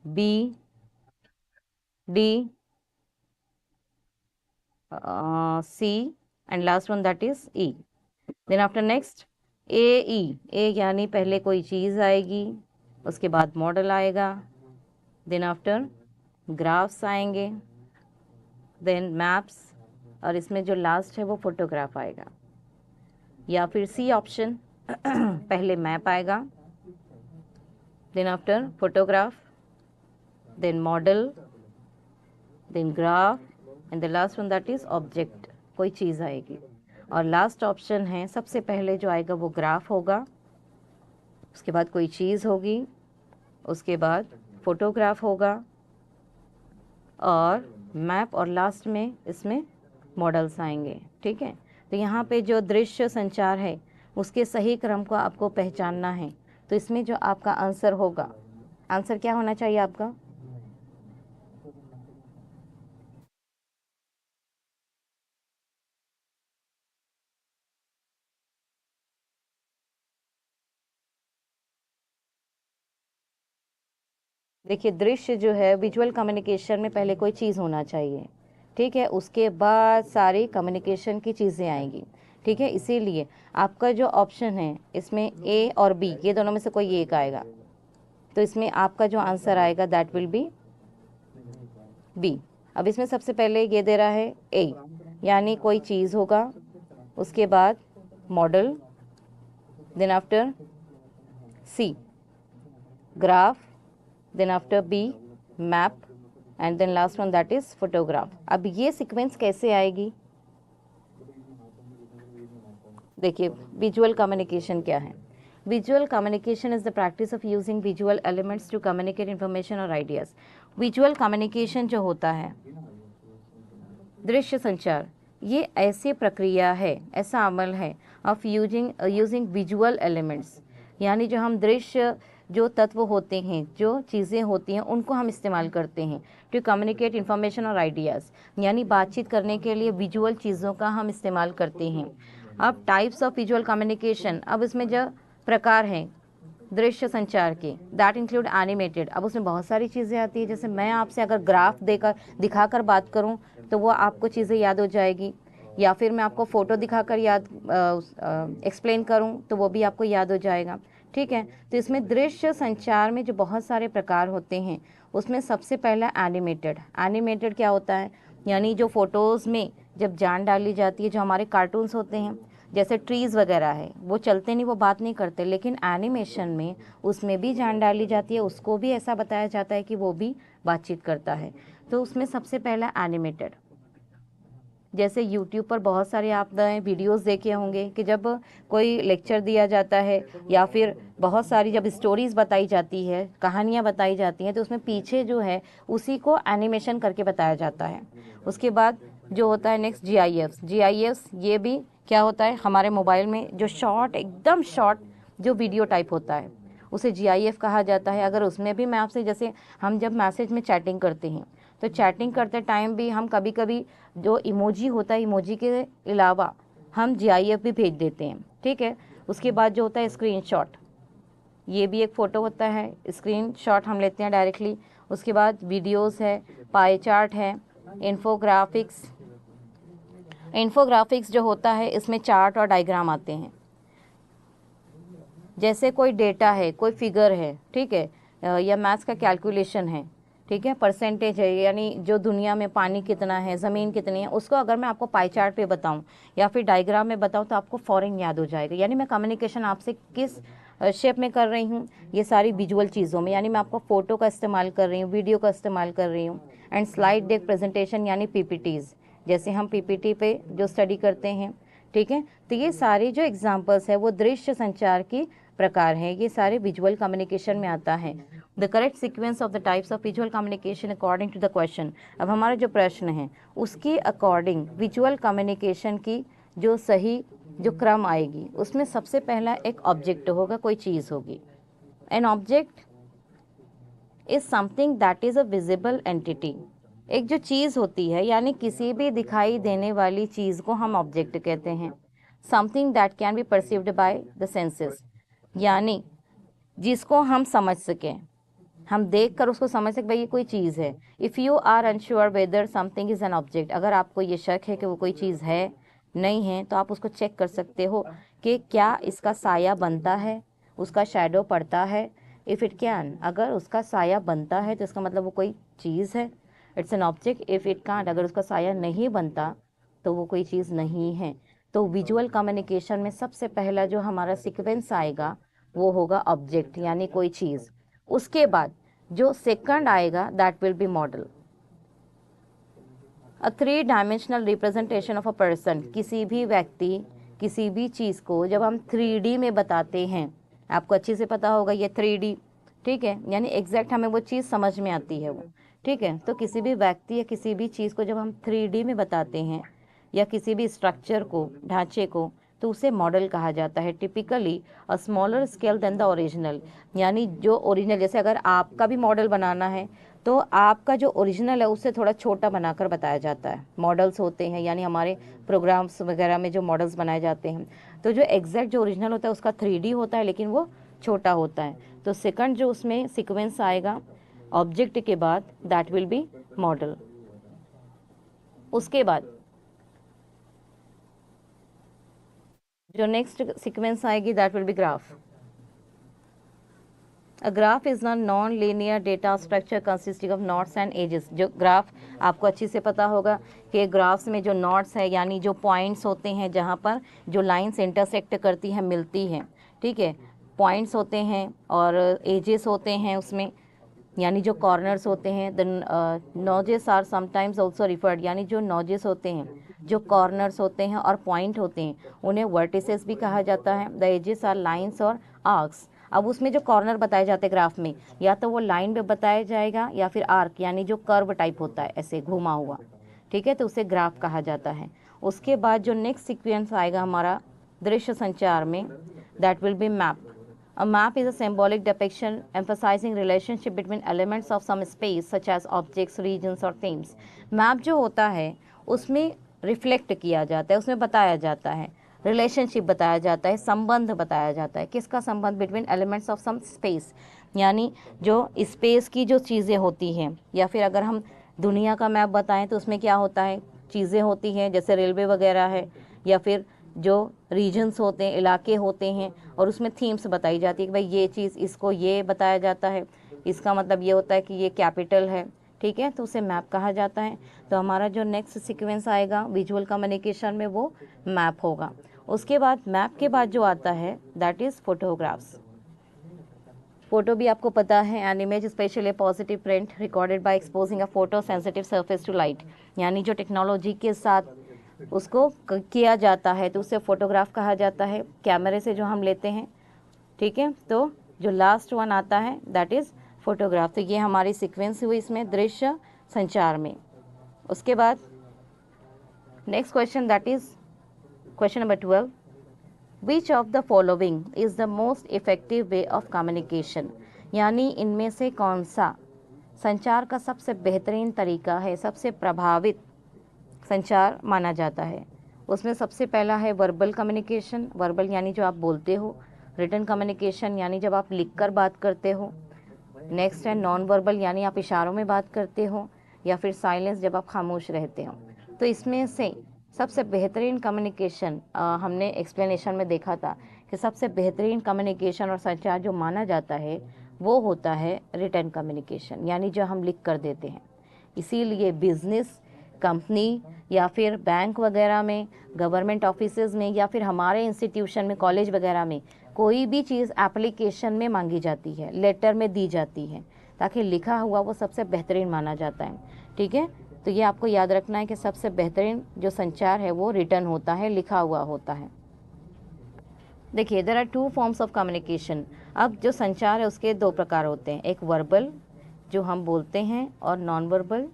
B D C and last one that is E. Then after next AE, A यानी पहले कोई चीज़ आएगी, उसके बाद model आएगा, then after graphs आएंगे, then maps, और इसमें जो लास्ट है वो फोटोग्राफ आएगा। या फिर सी ऑप्शन पहले मैप आएगा, then after photograph, then model, then graph, and the last one that is object, कोई चीज़ आएगी। और लास्ट ऑप्शन है सबसे पहले जो आएगा वो ग्राफ होगा, उसके बाद कोई चीज़ होगी, उसके बाद फोटोग्राफ होगा और मैप, और लास्ट में इसमें मॉडल्स आएंगे। ठीक है, तो यहाँ पे जो दृश्य संचार है उसके सही क्रम को आपको पहचानना है। तो इसमें जो आपका आंसर होगा, आंसर क्या होना चाहिए आपका? देखिए, दृश्य जो है विजुअल कम्युनिकेशन में पहले कोई चीज़ होना चाहिए। ठीक है, उसके बाद सारी कम्युनिकेशन की चीज़ें आएंगी। ठीक है, इसीलिए आपका जो ऑप्शन है इसमें ए और बी, ये दोनों में से कोई एक आएगा। तो इसमें आपका जो आंसर आएगा दैट विल बी बी। अब इसमें सबसे पहले ये दे रहा है ए, यानी कोई चीज़ होगा, उसके बाद model, then after C graph, then after B map, and then last one that is photograph। अब ये सीक्वेंस कैसे आएगी? देखिए, विजुअल कम्युनिकेशन क्या है? Visual communication is the practice of using visual elements to communicate information और ideas. Visual communication जो होता है, दृश्य संचार, ये ऐसी प्रक्रिया है, ऐसा अमल है ऑफ यूजिंग विजुअल एलिमेंट्स, यानी जो हम दृश्य, जो तत्व होते हैं, जो चीज़ें होती हैं, उनको हम इस्तेमाल करते हैं टू कम्युनिकेट इन्फॉर्मेशन और आइडियाज़, यानी बातचीत करने के लिए विजुअल चीज़ों का हम इस्तेमाल करते हैं। अब टाइप्स ऑफ विजुअल कम्युनिकेशन, अब इसमें जो प्रकार हैं दृश्य संचार के, दैट इंक्लूड एनिमेटेड। अब उसमें बहुत सारी चीज़ें आती है, जैसे मैं आपसे अगर ग्राफ दिखाकर बात करूं तो वो आपको चीज़ें याद हो जाएगी, या फिर मैं आपको फ़ोटो दिखाकर एक्सप्लेन करूं तो वो भी आपको याद हो जाएगा। ठीक है, तो इसमें दृश्य संचार में जो बहुत सारे प्रकार होते हैं उसमें सबसे पहला एनिमेटेड। एनिमेटेड क्या होता है? यानी जो फ़ोटोज़ में जब जान डाली जाती है, जो हमारे कार्टून्स होते हैं जैसे ट्रीज़ वगैरह है, वो चलते नहीं, वो बात नहीं करते, लेकिन एनिमेशन में उसमें भी जान डाली जाती है, उसको भी ऐसा बताया जाता है कि वो भी बातचीत करता है। तो उसमें सबसे पहला एनिमेटेड, जैसे YouTube पर बहुत सारे आपने वीडियोस देखे होंगे कि जब कोई लेक्चर दिया जाता है या फिर बहुत सारी जब स्टोरीज़ बताई जाती है, कहानियाँ बताई जाती हैं, तो उसमें पीछे जो है उसी को एनिमेशन करके बताया जाता है। उसके बाद जो होता है नेक्स्ट GIFs, ये भी क्या होता है, हमारे मोबाइल में जो शॉर्ट, एकदम शॉर्ट जो वीडियो टाइप होता है उसे GIF कहा जाता है। अगर उसमें भी मैं आपसे, जैसे हम जब मैसेज में चैटिंग करते हैं तो चैटिंग करते टाइम भी हम कभी कभी जो इमोजी होता है, इमोजी के अलावा हम GIF भी भेज देते हैं। ठीक है, उसके बाद जो होता है स्क्रीनशॉट, ये भी एक फ़ोटो होता है, स्क्रीनशॉट हम लेते हैं डायरेक्टली। उसके बाद वीडियोस है, पाई चार्ट है, इन्फोग्राफिक्स जो होता है इसमें चार्ट और डायग्राम आते हैं। जैसे कोई डेटा है, कोई फिगर है, ठीक है, या मैथ्स का कैलकुलेशन है, ठीक है, परसेंटेज है, यानी जो दुनिया में पानी कितना है, ज़मीन कितनी है, उसको अगर मैं आपको पाई चार्ट पे बताऊं या फिर डायग्राम में बताऊं तो आपको फ़ौरन याद हो जाएगा। यानी मैं कम्युनिकेशन आपसे किस शेप में कर रही हूँ, ये सारी विजुअल चीज़ों में, यानी मैं आपको फ़ोटो का इस्तेमाल कर रही हूँ, वीडियो का इस्तेमाल कर रही हूँ, एंड स्लाइड डेक प्रेजेंटेशन यानी PPTs, जैसे हम PPT पे जो स्टडी करते हैं। ठीक है, तो ये सारे जो एग्जाम्पल्स है वो दृश्य संचार की प्रकार हैं, ये सारे विजुअल कम्युनिकेशन में आता है। The correct sequence of the types of visual communication according to the question. अब हमारा जो प्रश्न है उसके अकॉर्डिंग विजुअल कम्युनिकेशन की जो सही जो क्रम आएगी, उसमें सबसे पहला एक ऑब्जेक्ट होगा, कोई चीज़ होगी। An object is something that is a visible entity. एक जो चीज़ होती है, यानी किसी भी दिखाई देने वाली चीज़ को हम ऑब्जेक्ट कहते हैं। Something that can be perceived by the senses, यानी जिसको हम समझ सकें, हम देख कर उसको समझ सकें भाई ये कोई चीज़ है। If you are unsure whether something is an object, अगर आपको ये शक है कि वो कोई चीज़ है नहीं है, तो आप उसको चेक कर सकते हो कि क्या इसका साया बनता है, उसका शैडो पड़ता है। इफ़ इट कैन, अगर उसका साया बनता है तो इसका मतलब वो कोई चीज़ है, it's an object. If it can't, अगर उसका साया नहीं बनता तो वो कोई चीज़ नहीं है। तो विजुअल कम्युनिकेशन में सबसे पहला जो हमारा सीक्वेंस आएगा वो होगा ऑब्जेक्ट, यानी कोई चीज़। उसके बाद जो सेकंड आएगा that will B model, a 3 dimensional representation of a person. किसी भी व्यक्ति, किसी भी चीज़ को जब हम 3D में बताते हैं, आपको अच्छे से पता होगा ये 3D ठीक है, यानी एग्जैक्ट हमें वो चीज़ समझ में आती है वो, ठीक है। तो किसी भी व्यक्ति या किसी भी चीज़ को जब हम 3D में बताते हैं या किसी भी स्ट्रक्चर को, ढांचे को, तो उसे मॉडल कहा जाता है। Typically a smaller scale than the original, यानी जो ओरिजिनल, जैसे अगर आपका भी मॉडल बनाना है तो आपका जो ओरिजिनल है उससे थोड़ा छोटा बनाकर बताया जाता है। मॉडल्स होते हैं, यानी हमारे प्रोग्राम्स वगैरह में जो मॉडल्स बनाए जाते हैं, तो जो एग्जैक्ट जो ओरिजिनल होता है उसका 3D होता है, लेकिन वो छोटा होता है। तो सेकंड जो उसमें सीक्वेंस आएगा ऑब्जेक्ट के बाद, दैट विल बी मॉडल। उसके बाद जो नेक्स्ट सीक्वेंस आएगी that will be graph. A graph is not non linear data structure consisting of nodes and edges. जो ग्राफ आपको अच्छी से पता होगा कि ग्राफ्स में जो नोड्स है, यानी जो पॉइंट्स होते हैं जहाँ पर जो लाइंस इंटरसेक्ट करती हैं, मिलती हैं, ठीक है, पॉइंट्स होते हैं और एजेस होते हैं उसमें, यानी जो कॉर्नर्स होते हैं। The nodes are sometimes also referred, यानी जो नोजेस होते हैं, जो कॉर्नर्स होते हैं और पॉइंट होते हैं, उन्हें वर्टिसेस भी कहा जाता है। द एजेस आर लाइन्स और आर्क्स। अब उसमें जो कॉर्नर बताए जाते हैं ग्राफ में, या तो वो लाइन पे बताया जाएगा या फिर आर्क, यानी जो कर्व टाइप होता है ऐसे घुमा हुआ, ठीक है, तो उसे ग्राफ कहा जाता है। उसके बाद जो नेक्स्ट सीक्वेंस आएगा हमारा दृश्य संचार में, that will B map. A map is a symbolic depiction emphasizing relationship between elements of some space such as objects, regions or themes. Map जो होता है उसमें रिफ्लेक्ट किया जाता है, उसमें बताया जाता है, रिलेशनशिप बताया जाता है, संबंध बताया जाता है। किसका संबंध? Between elements of some space, यानी जो स्पेस की जो चीज़ें होती हैं, या फिर अगर हम दुनिया का मैप बताएं तो उसमें क्या होता है, चीज़ें होती हैं जैसे रेलवे वगैरह है, या फिर जो रीजन्स होते हैं, इलाके होते हैं, और उसमें थीम्स बताई जाती है कि भाई ये चीज़, इसको ये बताया जाता है, इसका मतलब ये होता है कि ये कैपिटल है, ठीक है, तो उसे मैप कहा जाता है। तो हमारा जो नेक्स्ट सीक्वेंस आएगा विजुअल कम्युनिकेशन में वो मैप होगा। उसके बाद मैप के बाद जो आता है दैट इज़ फोटोग्राफ्स। फोटो भी आपको पता है, an image specially positive print recorded by exposing a photo sensitive surface to light, यानी जो टेक्नोलॉजी के साथ उसको किया जाता है तो उसे फोटोग्राफ कहा जाता है, कैमरे से जो हम लेते हैं, ठीक है। तो जो लास्ट वन आता है दैट इज़ फोटोग्राफ। तो ये हमारी सीक्वेंस हुई इसमें दृश्य संचार में। उसके बाद next question that is question number 12, which of the following is the most effective way of communication, यानी इनमें से कौन सा संचार का सबसे बेहतरीन तरीका है, सबसे प्रभावित संचार माना जाता है। उसमें सबसे पहला है वर्बल कम्युनिकेशन, वर्बल यानी जो आप बोलते हो, रिटन कम्युनिकेशन यानी जब आप लिखकर बात करते हो, नेक्स्ट है नॉन वर्बल यानी आप इशारों में बात करते हो, या फिर साइलेंस जब आप खामोश रहते हो। तो इसमें से सबसे बेहतरीन कम्युनिकेशन हमने एक्सप्लेनेशन में देखा था कि सबसे बेहतरीन कम्युनिकेशन और संचार जो माना जाता है वो होता है रिटन कम्युनिकेशन, यानी जो हम लिख कर देते हैं। इसीलिए बिजनेस, कंपनी या फिर बैंक वगैरह में, गवर्नमेंट ऑफिसेज में, या फिर हमारे इंस्टीट्यूशन में, कॉलेज वगैरह में कोई भी चीज़ एप्लीकेशन में मांगी जाती है, लेटर में दी जाती है, ताकि लिखा हुआ वो सबसे बेहतरीन माना जाता है, ठीक है। तो ये आपको याद रखना है कि सबसे बेहतरीन जो संचार है वो रिटन होता है, लिखा हुआ होता है। देखिए there are 2 forms of communication. अब जो संचार है उसके 2 प्रकार होते हैं, एक वर्बल जो हम बोलते हैं और नॉन वर्बल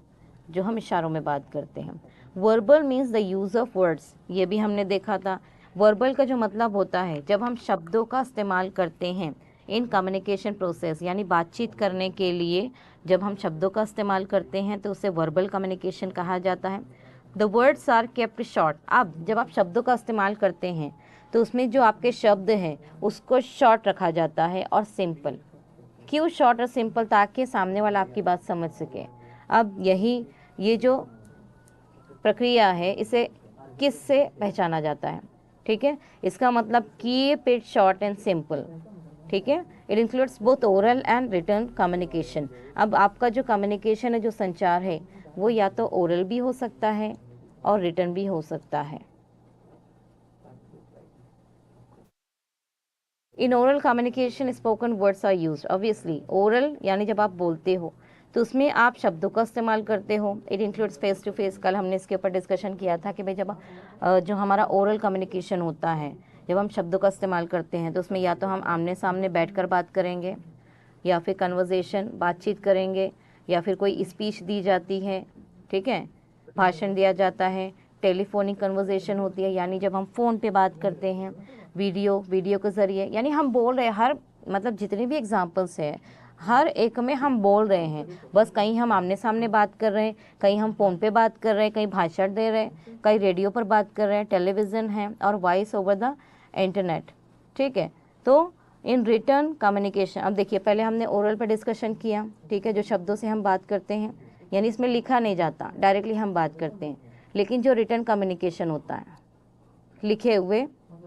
जो हम इशारों में बात करते हैं। Verbal means the use of words, ये भी हमने देखा था। वर्बल का जो मतलब होता है जब हम शब्दों का इस्तेमाल करते हैं इन कम्युनिकेशन प्रोसेस, यानी बातचीत करने के लिए जब हम शब्दों का इस्तेमाल करते हैं तो उसे वर्बल कम्युनिकेशन कहा जाता है। The words are kept short. अब जब आप शब्दों का इस्तेमाल करते हैं तो उसमें जो आपके शब्द हैं उसको शॉर्ट रखा जाता है और सिंपल। क्यों शॉर्ट और सिंपल? ताकि सामने वाला आपकी बात समझ सके। अब ये जो प्रक्रिया है इसे किस से पहचाना जाता है, ठीक है, इसका मतलब keep it short and simple, ठीक है। It includes both oral and written communication. अब आपका जो कम्युनिकेशन है, जो संचार है, वो या तो ओरल भी हो सकता है और रिटन भी हो सकता है। In oral communication spoken words are used. Obviously oral यानी जब आप बोलते हो तो उसमें आप शब्दों का इस्तेमाल करते हो। It includes face to face. कल हमने इसके ऊपर डिस्कशन किया था कि भाई जब जो हमारा ओरल कम्युनिकेशन होता है, जब हम शब्दों का इस्तेमाल करते हैं तो उसमें या तो हम आमने सामने बैठकर बात करेंगे, या फिर कन्वर्जेशन, बातचीत करेंगे, या फिर कोई स्पीच दी जाती है, ठीक है, भाषण दिया जाता है। टेलीफोनिक कन्वर्जेशन होती है, यानी जब हम फ़ोन पे बात करते हैं। वीडियो के ज़रिए, यानी हम बोल रहे हैं, हर मतलब जितने भी एग्जांपल्स है हर एक में हम बोल रहे हैं, बस कहीं हम आमने सामने बात कर रहे हैं, कहीं हम फ़ोन पे बात कर रहे हैं, कहीं भाषण दे रहे हैं, कहीं रेडियो पर बात कर रहे हैं, टेलीविज़न है, और वॉइस ओवर द इंटरनेट, ठीक है। तो इन रिटर्न कम्युनिकेशन, अब देखिए पहले हमने ओरल पर डिस्कशन किया, ठीक है, जो शब्दों से हम बात करते हैं, यानी इसमें लिखा नहीं जाता, डायरेक्टली हम बात करते हैं। लेकिन जो रिटर्न कम्युनिकेशन होता है, लिखे हुए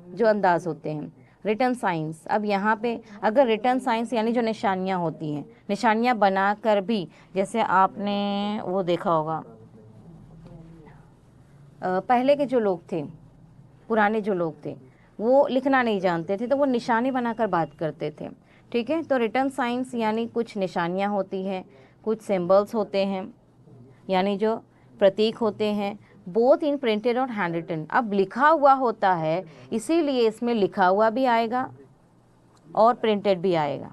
जो अंदाज होते हैं, रिटर्न साइंस। अब यहाँ पे अगर रिटर्न साइंस यानी जो निशानियाँ होती हैं, निशानियाँ बना कर भी, जैसे आपने वो देखा होगा, पहले के जो लोग थे, पुराने जो लोग थे, वो लिखना नहीं जानते थे, तो वो निशानी बनाकर बात करते थे, ठीक है। तो रिटर्न साइंस यानी कुछ निशानियाँ होती हैं, कुछ सिंबल्स होते हैं, यानी जो प्रतीक होते हैं, बोथ इन प्रिंटेड और हैंड रिटन। अब लिखा हुआ होता है, इसीलिए इसमें लिखा हुआ भी आएगा और प्रिंटेड भी आएगा।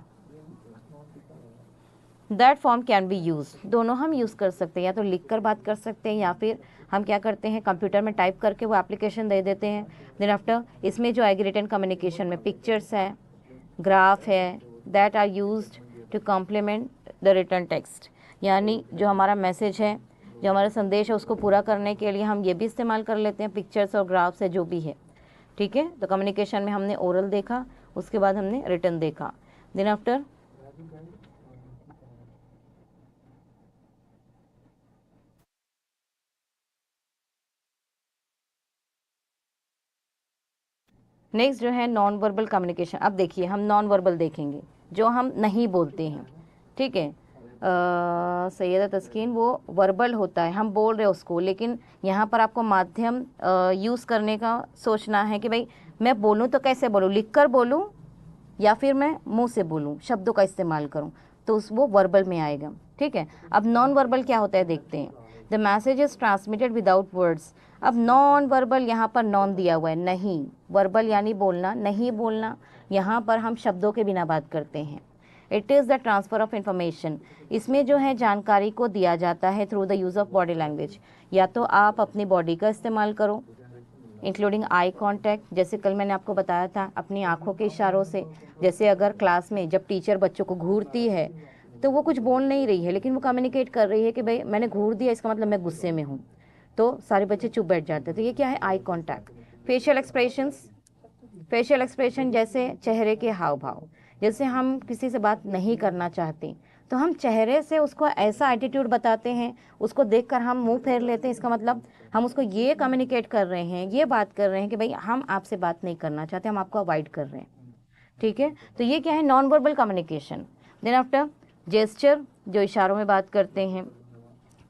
That form can be use, दोनों हम यूज़ कर सकते हैं, या तो लिख कर बात कर सकते हैं, या फिर हम क्या करते हैं, कंप्यूटर में टाइप करके वो एप्लीकेशन दे देते हैं। देन आफ्टर इसमें जो आएगी रिटन कम्युनिकेशन में पिक्चर्स है, ग्राफ है, that are used to complement the written text, यानी जो हमारा मैसेज है, जो हमारा संदेश है, उसको पूरा करने के लिए हम ये भी इस्तेमाल कर लेते हैं, पिक्चर्स और ग्राफ्स है जो भी है, ठीक है। तो कम्युनिकेशन में हमने ओरल देखा, उसके बाद हमने रिटन देखा। देन आफ्टर नेक्स्ट जो है नॉन वर्बल कम्युनिकेशन। अब देखिए हम नॉन वर्बल देखेंगे, जो हम नहीं बोलते हैं, ठीक है। सैयदा तस्कीन, वो वर्बल होता है, हम बोल रहे हैं उसको, लेकिन यहाँ पर आपको माध्यम यूज़ करने का सोचना है कि भाई मैं बोलूँ तो कैसे बोलूँ, लिख कर बोलूँ या फिर मैं मुंह से बोलूँ, शब्दों का इस्तेमाल करूँ, तो वो वर्बल में आएगा, ठीक है। अब नॉन वर्बल क्या होता है देखते हैं। The message is transmitted without words. अब नॉन वर्बल, यहाँ पर नॉन दिया हुआ है, नहीं, वर्बल यानी बोलना, नहीं बोलना, यहाँ पर हम शब्दों के बिना बात करते हैं। It is the transfer of information, इसमें जो है जानकारी को दिया जाता है through the use of body language. या तो आप अपनी बॉडी का इस्तेमाल करो, इंक्लूडिंग आई कॉन्टैक्ट, जैसे कल मैंने आपको बताया था, अपनी आँखों के इशारों से। जैसे अगर क्लास में जब टीचर बच्चों को घूरती है, तो वो कुछ बोल नहीं रही है, लेकिन वो कम्युनिकेट कर रही है कि भाई मैंने घूर दिया, इसका मतलब मैं गुस्से में हूँ, तो सारे बच्चे चुप बैठ जाते हैं। तो ये क्या है, eye contact. Facial expressions, facial expression जैसे चेहरे के हाव भाव, जैसे हम किसी से बात नहीं करना चाहते, तो हम चेहरे से उसको ऐसा एटीट्यूड बताते हैं, उसको देखकर हम मुंह फेर लेते हैं, इसका मतलब हम उसको ये कम्युनिकेट कर रहे हैं, ये बात कर रहे हैं कि भाई हम आपसे बात नहीं करना चाहते, हम आपको अवॉइड कर रहे हैं, ठीक है। तो ये क्या है, non verbal communication. Then after gesture, जो इशारों में बात करते हैं,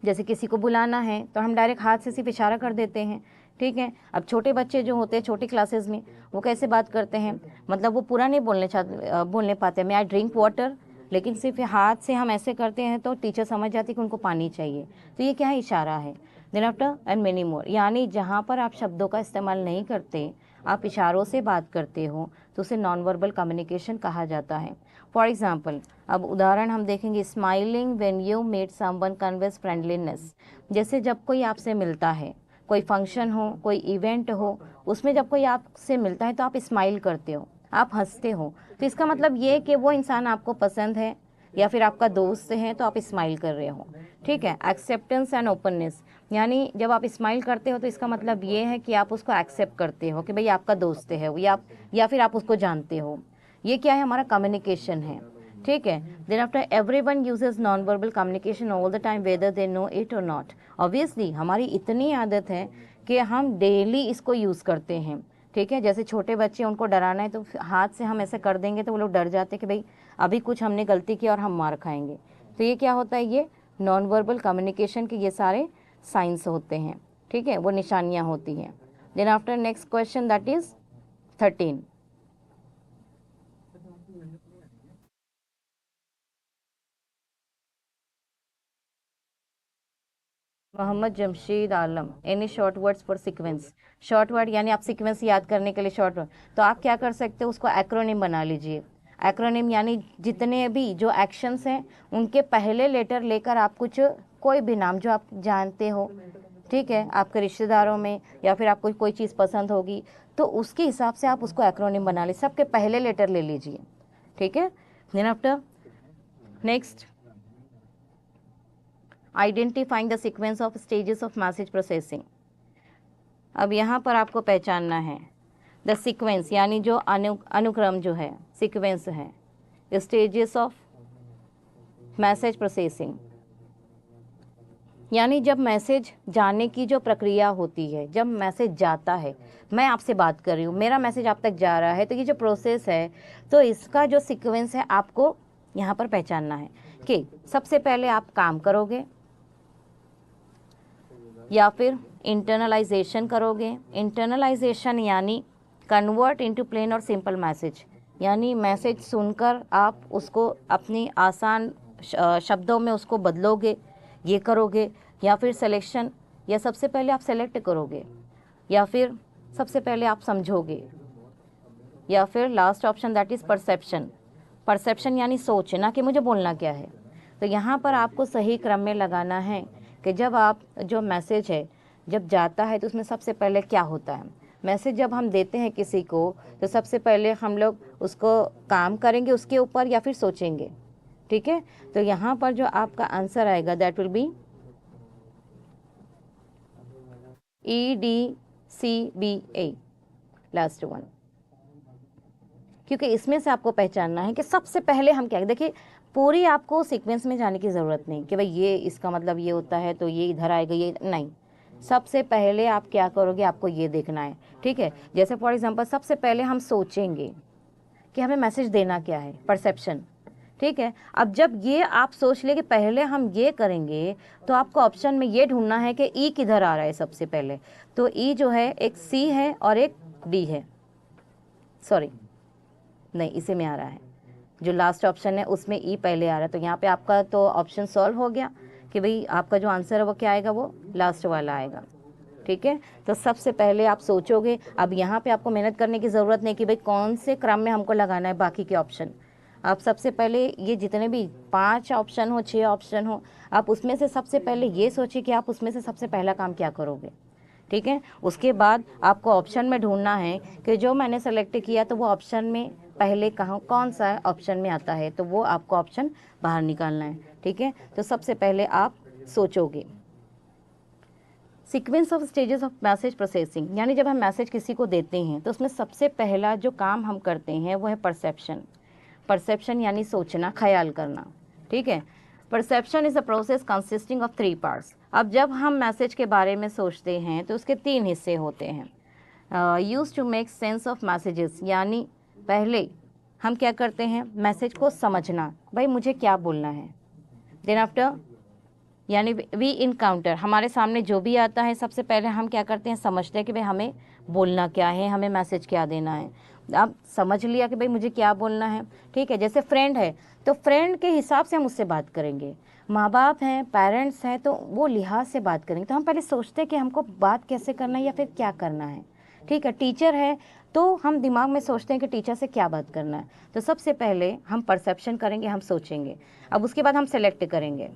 जैसे किसी को बुलाना है तो हम डायरेक्ट हाथ से सिर्फ इशारा कर देते हैं, ठीक है। अब छोटे बच्चे जो होते हैं छोटी क्लासेस में, वो कैसे बात करते हैं, मतलब वो पूरा नहीं बोलने पाते, मैं आई ड्रिंक वाटर, लेकिन सिर्फ हाथ से हम ऐसे करते हैं तो टीचर समझ जाती है कि उनको पानी चाहिए, तो ये क्या है, इशारा है। Then after and many more, यानी जहाँ पर आप शब्दों का इस्तेमाल नहीं करते, आप इशारों से बात करते हो, तो उसे नॉन वर्बल कम्युनिकेशन कहा जाता है। फॉर एग्जाम्पल, अब उदाहरण हम देखेंगे, smiling when you met someone conveys friendliness, जैसे जब कोई आपसे मिलता है, कोई फंक्शन हो, कोई इवेंट हो, उसमें जब कोई आपसे मिलता है तो आप स्माइल करते हो, आप हंसते हो, तो इसका मतलब ये कि वो इंसान आपको पसंद है या फिर आपका दोस्त है, तो आप स्माइल कर रहे हो, ठीक है। एक्सेप्टेंस एंड ओपननेस, यानी जब आप स्माइल करते हो तो इसका मतलब ये है कि आप उसको एक्सेप्ट करते हो कि भाई आपका दोस्त है, या फिर आप उसको जानते हो, ये क्या है, हमारा कम्युनिकेशन है, ठीक है। Then after everyone uses non verbal communication all the time whether they know it और नॉट। ऑब्वियसली हमारी इतनी आदत है कि हम डेली इसको यूज़ करते हैं, ठीक है। जैसे छोटे बच्चे, उनको डराना है तो हाथ से हम ऐसे कर देंगे तो वो लोग डर जाते हैं कि भाई अभी कुछ हमने गलती की और हम मार खाएंगे, तो ये क्या होता है, ये नॉन वर्बल कम्युनिकेशन के ये सारे साइंस होते हैं, ठीक है, वो निशानियाँ होती हैं। Then after next question, that is 13। Mohammad Jamshed Alam, any short words for sequence. Short word यानी आप सीक्वेंस याद करने के लिए शॉर्ट वर्ड, तो आप क्या कर सकते हो, उसको एक्रोनिम बना लीजिए। एक्रोनिम यानी जितने भी जो एक्शंस हैं उनके पहले लेटर लेकर आप कुछ कोई भी नाम जो आप जानते हो, ठीक है, आपके रिश्तेदारों में या फिर आपको कोई चीज़ पसंद होगी तो उसके हिसाब से आप उसको एक्रोनिम बना लीजिए, सबके पहले लेटर ले लीजिए, ठीक है। Then after next identifying the sequence of stages of message processing. अब यहाँ पर आपको पहचानना है द सीक्वेंस यानी जो अनुक्रम जो है, सीक्वेंस है, स्टेजेस ऑफ मैसेज प्रोसेसिंग यानी जब मैसेज जाने की जो प्रक्रिया होती है, जब मैसेज जाता है, मैं आपसे बात कर रही हूँ, मेरा मैसेज आप तक जा रहा है, तो ये जो प्रोसेस है तो इसका जो सीक्वेंस है आपको यहाँ पर पहचानना है कि सबसे पहले आप काम करोगे या फिर इंटरनलाइजेशन करोगे। इंटरनलाइजेशन यानी कन्वर्ट इनटू प्लेन और सिंपल मैसेज, यानी मैसेज सुनकर आप उसको अपनी आसान शब्दों में उसको बदलोगे, ये करोगे। या फिर सिलेक्शन, या सबसे पहले आप सेलेक्ट करोगे, या फिर सबसे पहले आप समझोगे, या फिर last option that is perception. Perception यानी सोच, ना कि मुझे बोलना क्या है। तो यहाँ पर आपको सही क्रम में लगाना है कि जब आप जो मैसेज है जब जाता है तो उसमें सबसे पहले क्या होता है। मैसेज जब हम देते हैं किसी को तो सबसे पहले हम लोग उसको काम करेंगे उसके ऊपर या फिर सोचेंगे, ठीक है। तो यहाँ पर जो आपका आंसर आएगा that will B EDCBA, last one, क्योंकि इसमें से आपको पहचानना है कि सबसे पहले हम क्या, देखिए पूरी आपको सीक्वेंस में जाने की ज़रूरत नहीं कि भाई ये इसका मतलब ये होता है तो ये इधर आएगा, ये नहीं। सबसे पहले आप क्या करोगे, आपको ये देखना है, ठीक है। जैसे फॉर एग्जांपल सबसे पहले हम सोचेंगे कि हमें मैसेज देना क्या है, परसेप्शन, ठीक है। अब जब ये आप सोच ले कि पहले हम ये करेंगे तो आपको ऑप्शन में ये ढूंढना है कि ई किधर आ रहा है सबसे पहले। तो ई जो है एक सी है और एक डी है, सॉरी नहीं इसी में आ रहा है, जो लास्ट ऑप्शन है उसमें ई पहले आ रहा है। तो यहाँ पे आपका तो ऑप्शन सॉल्व हो गया कि भाई आपका जो आंसर है वो क्या आएगा, वो लास्ट वाला आएगा, ठीक है। तो सबसे पहले आप सोचोगे। अब यहाँ पे आपको मेहनत करने की ज़रूरत नहीं कि भाई कौन से क्रम में हमको लगाना है बाकी के ऑप्शन। आप सबसे पहले ये जितने भी 5 ऑप्शन हो, 6 ऑप्शन हो, आप उसमें से सबसे पहले ये सोचिए कि आप उसमें से सबसे पहला काम क्या करोगे, ठीक है। उसके बाद आपको ऑप्शन में ढूंढना है कि जो मैंने सेलेक्ट किया तो वो ऑप्शन में पहले कहाँ कौन सा ऑप्शन में आता है, तो वो आपको ऑप्शन बाहर निकालना है, ठीक है। तो सबसे पहले आप सोचोगे। Sequence of stages of message processing यानी जब हम मैसेज किसी को देते हैं तो उसमें सबसे पहला जो काम हम करते हैं वो है परसेप्शन। परसेप्शन यानी सोचना, ख्याल करना, ठीक है। Perception is a process consisting of 3 parts. अब जब हम मैसेज के बारे में सोचते हैं तो उसके 3 हिस्से होते हैं। Use to make sense of messages यानी पहले हम क्या करते हैं, मैसेज को समझना, भाई मुझे क्या बोलना है। देन आफ्टर यानी वी इनकाउंटर, हमारे सामने जो भी आता है सबसे पहले हम क्या करते हैं, समझते हैं कि भाई हमें बोलना क्या है, हमें मैसेज क्या देना है। अब समझ लिया कि भाई मुझे क्या बोलना है, ठीक है। जैसे फ्रेंड है तो फ्रेंड के हिसाब से हम उससे बात करेंगे। माँ बाप हैं, पेरेंट्स हैं, तो वो लिहाज से बात करेंगे। तो हम पहले सोचते हैं कि हमको बात कैसे करना है या फिर क्या करना है, ठीक है। टीचर है तो हम दिमाग में सोचते हैं कि टीचर से क्या बात करना है। तो सबसे पहले हम परसेप्शन करेंगे, हम सोचेंगे। अब उसके बाद हम सेलेक्ट करेंगे,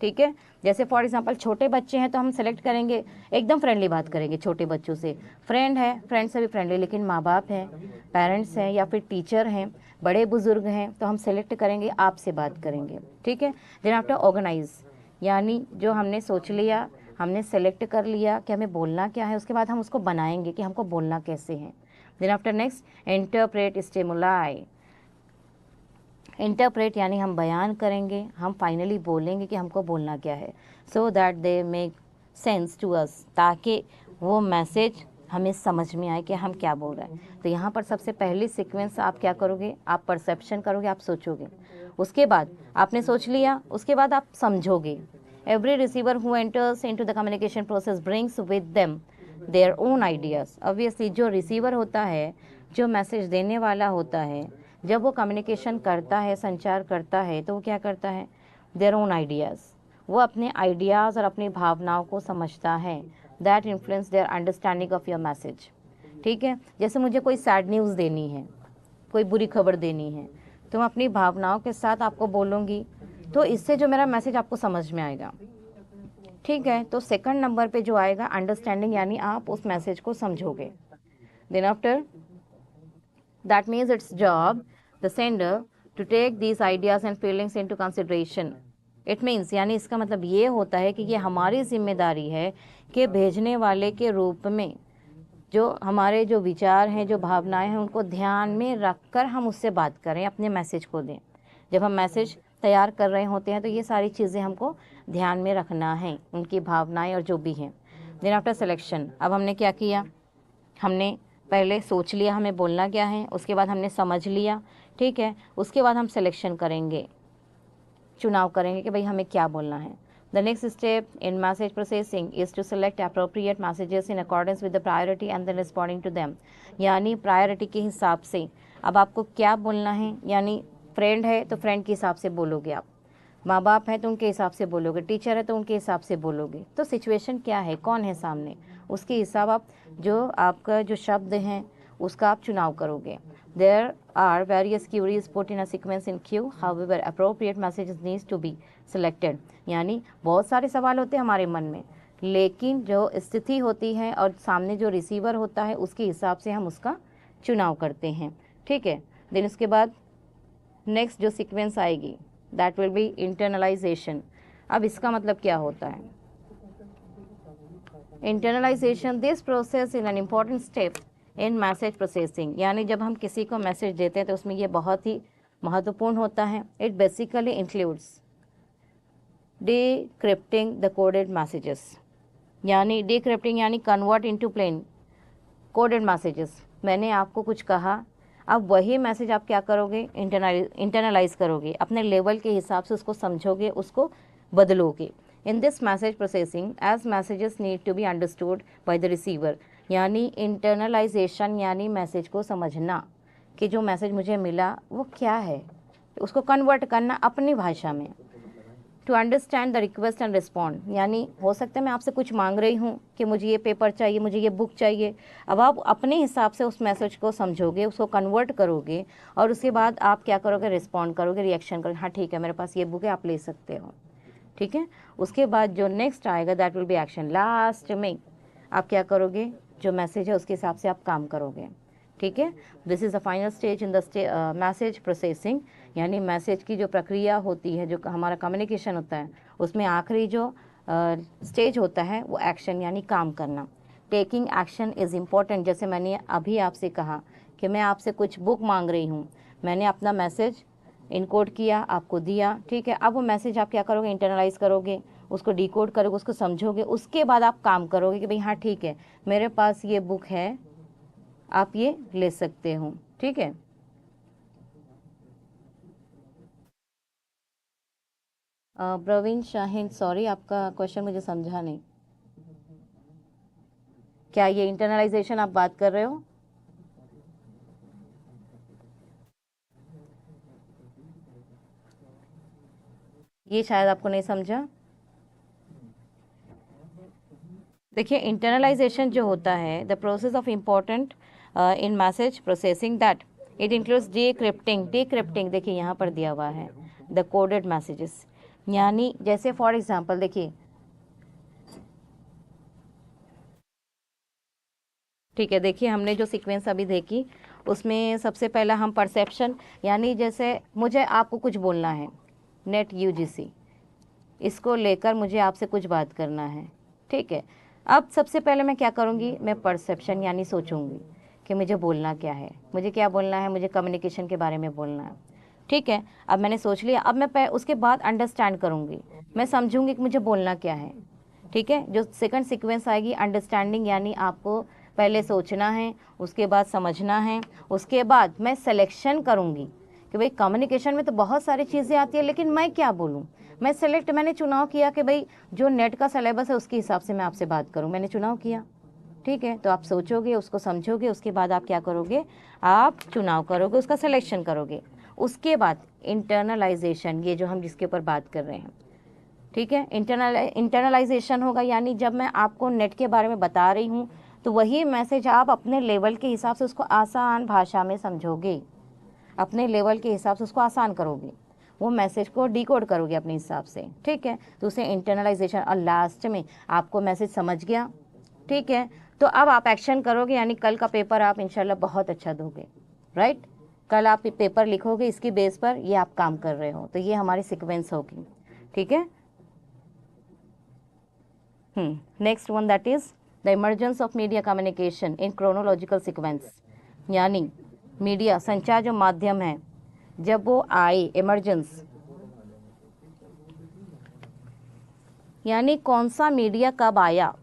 ठीक है। जैसे फॉर एग्जांपल छोटे बच्चे हैं तो हम सेलेक्ट करेंगे, एकदम फ्रेंडली बात करेंगे छोटे बच्चों से। फ्रेंड है, फ्रेंड से भी फ्रेंडली, लेकिन माँ बाप हैं, पेरेंट्स हैं या फिर टीचर हैं, बड़े बुजुर्ग हैं, तो हम सेलेक्ट करेंगे, आपसे बात करेंगे, ठीक है। देन आफ्टर ऑर्गेनाइज यानी जो हमने सोच लिया, हमने सेलेक्ट कर लिया कि हमें बोलना क्या है, उसके बाद हम उसको बनाएंगे कि हमको बोलना कैसे है। Then after next interpret stimuli. Interpret यानी हम बयान करेंगे, हम फाइनली बोलेंगे कि हमको बोलना क्या है, so that they make sense to us, ताकि वो मैसेज हमें समझ में आए कि हम क्या बोल रहे हैं। तो यहाँ पर सबसे पहली सीक्वेंस आप क्या करोगे, आप परसेप्शन करोगे, आप सोचोगे। उसके बाद आपने सोच लिया, उसके बाद आप समझोगे। Every receiver who enters into the communication process brings with them their own ideas. Obviously जो रिसीवर होता है, जो मैसेज देने वाला होता है, जब वो कम्युनिकेशन करता है, संचार करता है, तो वो क्या करता है, देयर ओन आइडियाज़, वो अपने आइडियाज़ और अपनी भावनाओं को समझता है। That influence their understanding of your message, ठीक है। जैसे मुझे कोई सैड न्यूज़ देनी है, कोई बुरी खबर देनी है, तो मैं अपनी भावनाओं के साथ आपको बोलूँगी, तो इससे जो मेरा मैसेज आपको समझ में आएगा। ठीक है, तो सेकंड नंबर पे जो आएगा अंडरस्टैंडिंग, यानी आप उस मैसेज को समझोगे। Then after that means it's job the sender to take these ideas and feelings into consideration. It means, यानी इसका मतलब ये होता है कि ये हमारी जिम्मेदारी है कि भेजने वाले के रूप में जो हमारे जो विचार हैं, जो भावनाएं हैं, उनको ध्यान में रखकर हम उससे बात करें, अपने मैसेज को दें। जब हम मैसेज तैयार कर रहे होते हैं तो ये सारी चीज़ें हमको ध्यान में रखना है, उनकी भावनाएं और जो भी हैं। देन आफ्टर सिलेक्शन, अब हमने क्या किया, हमने पहले सोच लिया हमें बोलना क्या है, उसके बाद हमने समझ लिया, ठीक है, उसके बाद हम सिलेक्शन करेंगे, चुनाव करेंगे कि भाई हमें क्या बोलना है। The next step in message processing is to select appropriate messages in accordance with the priority and then responding to them। यानी प्रायोरिटी के हिसाब से अब आपको क्या बोलना है, यानी फ्रेंड है तो फ्रेंड के हिसाब से बोलोगे आप, माँ बाप है तो उनके हिसाब से बोलोगे, टीचर है तो उनके हिसाब से बोलोगे। तो सिचुएशन क्या है, कौन है सामने, उसके हिसाब आप जो आपका जो शब्द हैं उसका आप चुनाव करोगे। There are various queries put in a sequence in queue, however appropriate messages needs to be selected। यानी बहुत सारे सवाल होते हैं हमारे मन में, लेकिन जो स्थिति होती है और सामने जो रिसीवर होता है उसके हिसाब से हम उसका चुनाव करते हैं। ठीक है, देन उसके बाद नेक्स्ट जो सीक्वेंस आएगी दैट विल बी इंटरनलाइजेशन। अब इसका मतलब क्या होता है, internalisation, this process is an important step in message processing. यानी जब हम किसी को मैसेज देते हैं तो उसमें ये बहुत ही महत्वपूर्ण होता है। It basically includes decrypting the coded messages, यानी डिक्रिप्टिंग यानी convert into plain coded messages. मैंने आपको कुछ कहा, अब वही मैसेज आप क्या करोगे, इंटरनलाइज करोगे, अपने लेवल के हिसाब से उसको समझोगे, उसको बदलोगे। In this message processing as messages need to be understood by the receiver. यानी इंटरनलाइजेशन यानी मैसेज को समझना कि जो मैसेज मुझे मिला वो क्या है, उसको कन्वर्ट करना अपनी भाषा में। To understand the request and respond, यानी हो सकता है मैं आपसे कुछ मांग रही हूँ कि मुझे ये पेपर चाहिए, मुझे ये बुक चाहिए। अब आप अपने हिसाब से उस मैसेज को समझोगे, उसको कन्वर्ट करोगे और उसके बाद आप क्या करोगे, रिस्पॉन्ड करोगे, रिएक्शन करोगे, हाँ ठीक है मेरे पास ये बुक है, आप ले सकते हो। ठीक है, उसके बाद जो नेक्स्ट आएगा that will B action. Last में आप क्या करोगे, जो मैसेज है उसके हिसाब से आप काम करोगे। ठीक है, this is the final stage in the message processing. यानी मैसेज की जो प्रक्रिया होती है, जो हमारा कम्युनिकेशन होता है, उसमें आखिरी जो स्टेज होता है वो एक्शन यानी काम करना। Taking action is important. जैसे मैंने अभी आपसे कहा कि मैं आपसे कुछ बुक मांग रही हूँ, मैंने अपना मैसेज इनकोड किया, आपको दिया, ठीक है। अब वो मैसेज आप क्या करोगे, इंटरनलाइज करोगे, उसको डिकोड करोगे, उसको समझोगे, उसके बाद आप काम करोगे कि भाई हाँ ठीक है मेरे पास ये बुक है, आप ये ले सकते हो। ठीक है, प्रवीण शाहीन, सॉरी आपका क्वेश्चन मुझे समझा नहीं। क्या ये इंटरनलाइजेशन आप बात कर रहे हो? ये शायद आपको नहीं समझा। देखिए, इंटरनलाइजेशन जो होता है, the process of important in message processing that it includes decrypting. Decrypting देखिए यहाँ पर दिया हुआ है द कोडेड मैसेजेस। यानी जैसे फॉर एग्जांपल देखिए, ठीक है, देखिए हमने जो सीक्वेंस अभी देखी उसमें सबसे पहला हम परसेप्शन, यानी जैसे मुझे आपको कुछ बोलना है, नेट यूजीसी इसको लेकर मुझे आपसे कुछ बात करना है। ठीक है, अब सबसे पहले मैं क्या करूँगी, मैं परसेप्शन यानी सोचूंगी कि मुझे बोलना क्या है, मुझे क्या बोलना है, मुझे कम्युनिकेशन के बारे में बोलना है। ठीक है, अब मैंने सोच लिया, अब मैं उसके बाद अंडरस्टैंड करूँगी, मैं समझूंगी कि मुझे बोलना क्या है। ठीक है, जो सेकंड सीक्वेंस आएगी अंडरस्टैंडिंग, यानी आपको पहले सोचना है, उसके बाद समझना है, उसके बाद मैं सिलेक्शन करूँगी कि भाई कम्युनिकेशन में तो बहुत सारी चीज़ें आती है, लेकिन मैं क्या बोलूँ, मैं सेलेक्ट, मैंने चुनाव किया कि भाई जो नेट का सिलेबस है उसके हिसाब से मैं आपसे बात करूँ, मैंने चुनाव किया। ठीक है, तो आप सोचोगे, उसको समझोगे, उसके बाद आप क्या करोगे, आप चुनाव करोगे, उसका सिलेक्शन करोगे। उसके बाद इंटरनलाइजेशन, ये जो हम जिसके ऊपर बात कर रहे हैं, ठीक है, इंटरनलाइजेशन होगा, यानी जब मैं आपको नेट के बारे में बता रही हूँ तो वही मैसेज आप अपने लेवल के हिसाब से उसको आसान भाषा में समझोगे। अपने लेवल के हिसाब से उसको आसान करोगे, वो मैसेज को डिकोड करोगे अपने हिसाब से, ठीक है। तो उसे इंटरनलाइजेशन, और लास्ट में आपको मैसेज समझ गया, ठीक है, तो अब आप एक्शन करोगे, यानी कल का पेपर आप इंशाल्लाह बहुत अच्छा दोगे, राइट। कल आप पेपर लिखोगे, इसकी बेस पर ये आप काम कर रहे हो, तो ये हमारी सीक्वेंस होगी, ठीक है। Next one that is the emergence of media communication in chronological sequence, यानी मीडिया संचार जो माध्यम है जब वो आए, इमरजेंस यानी कौन सा मीडिया कब आया,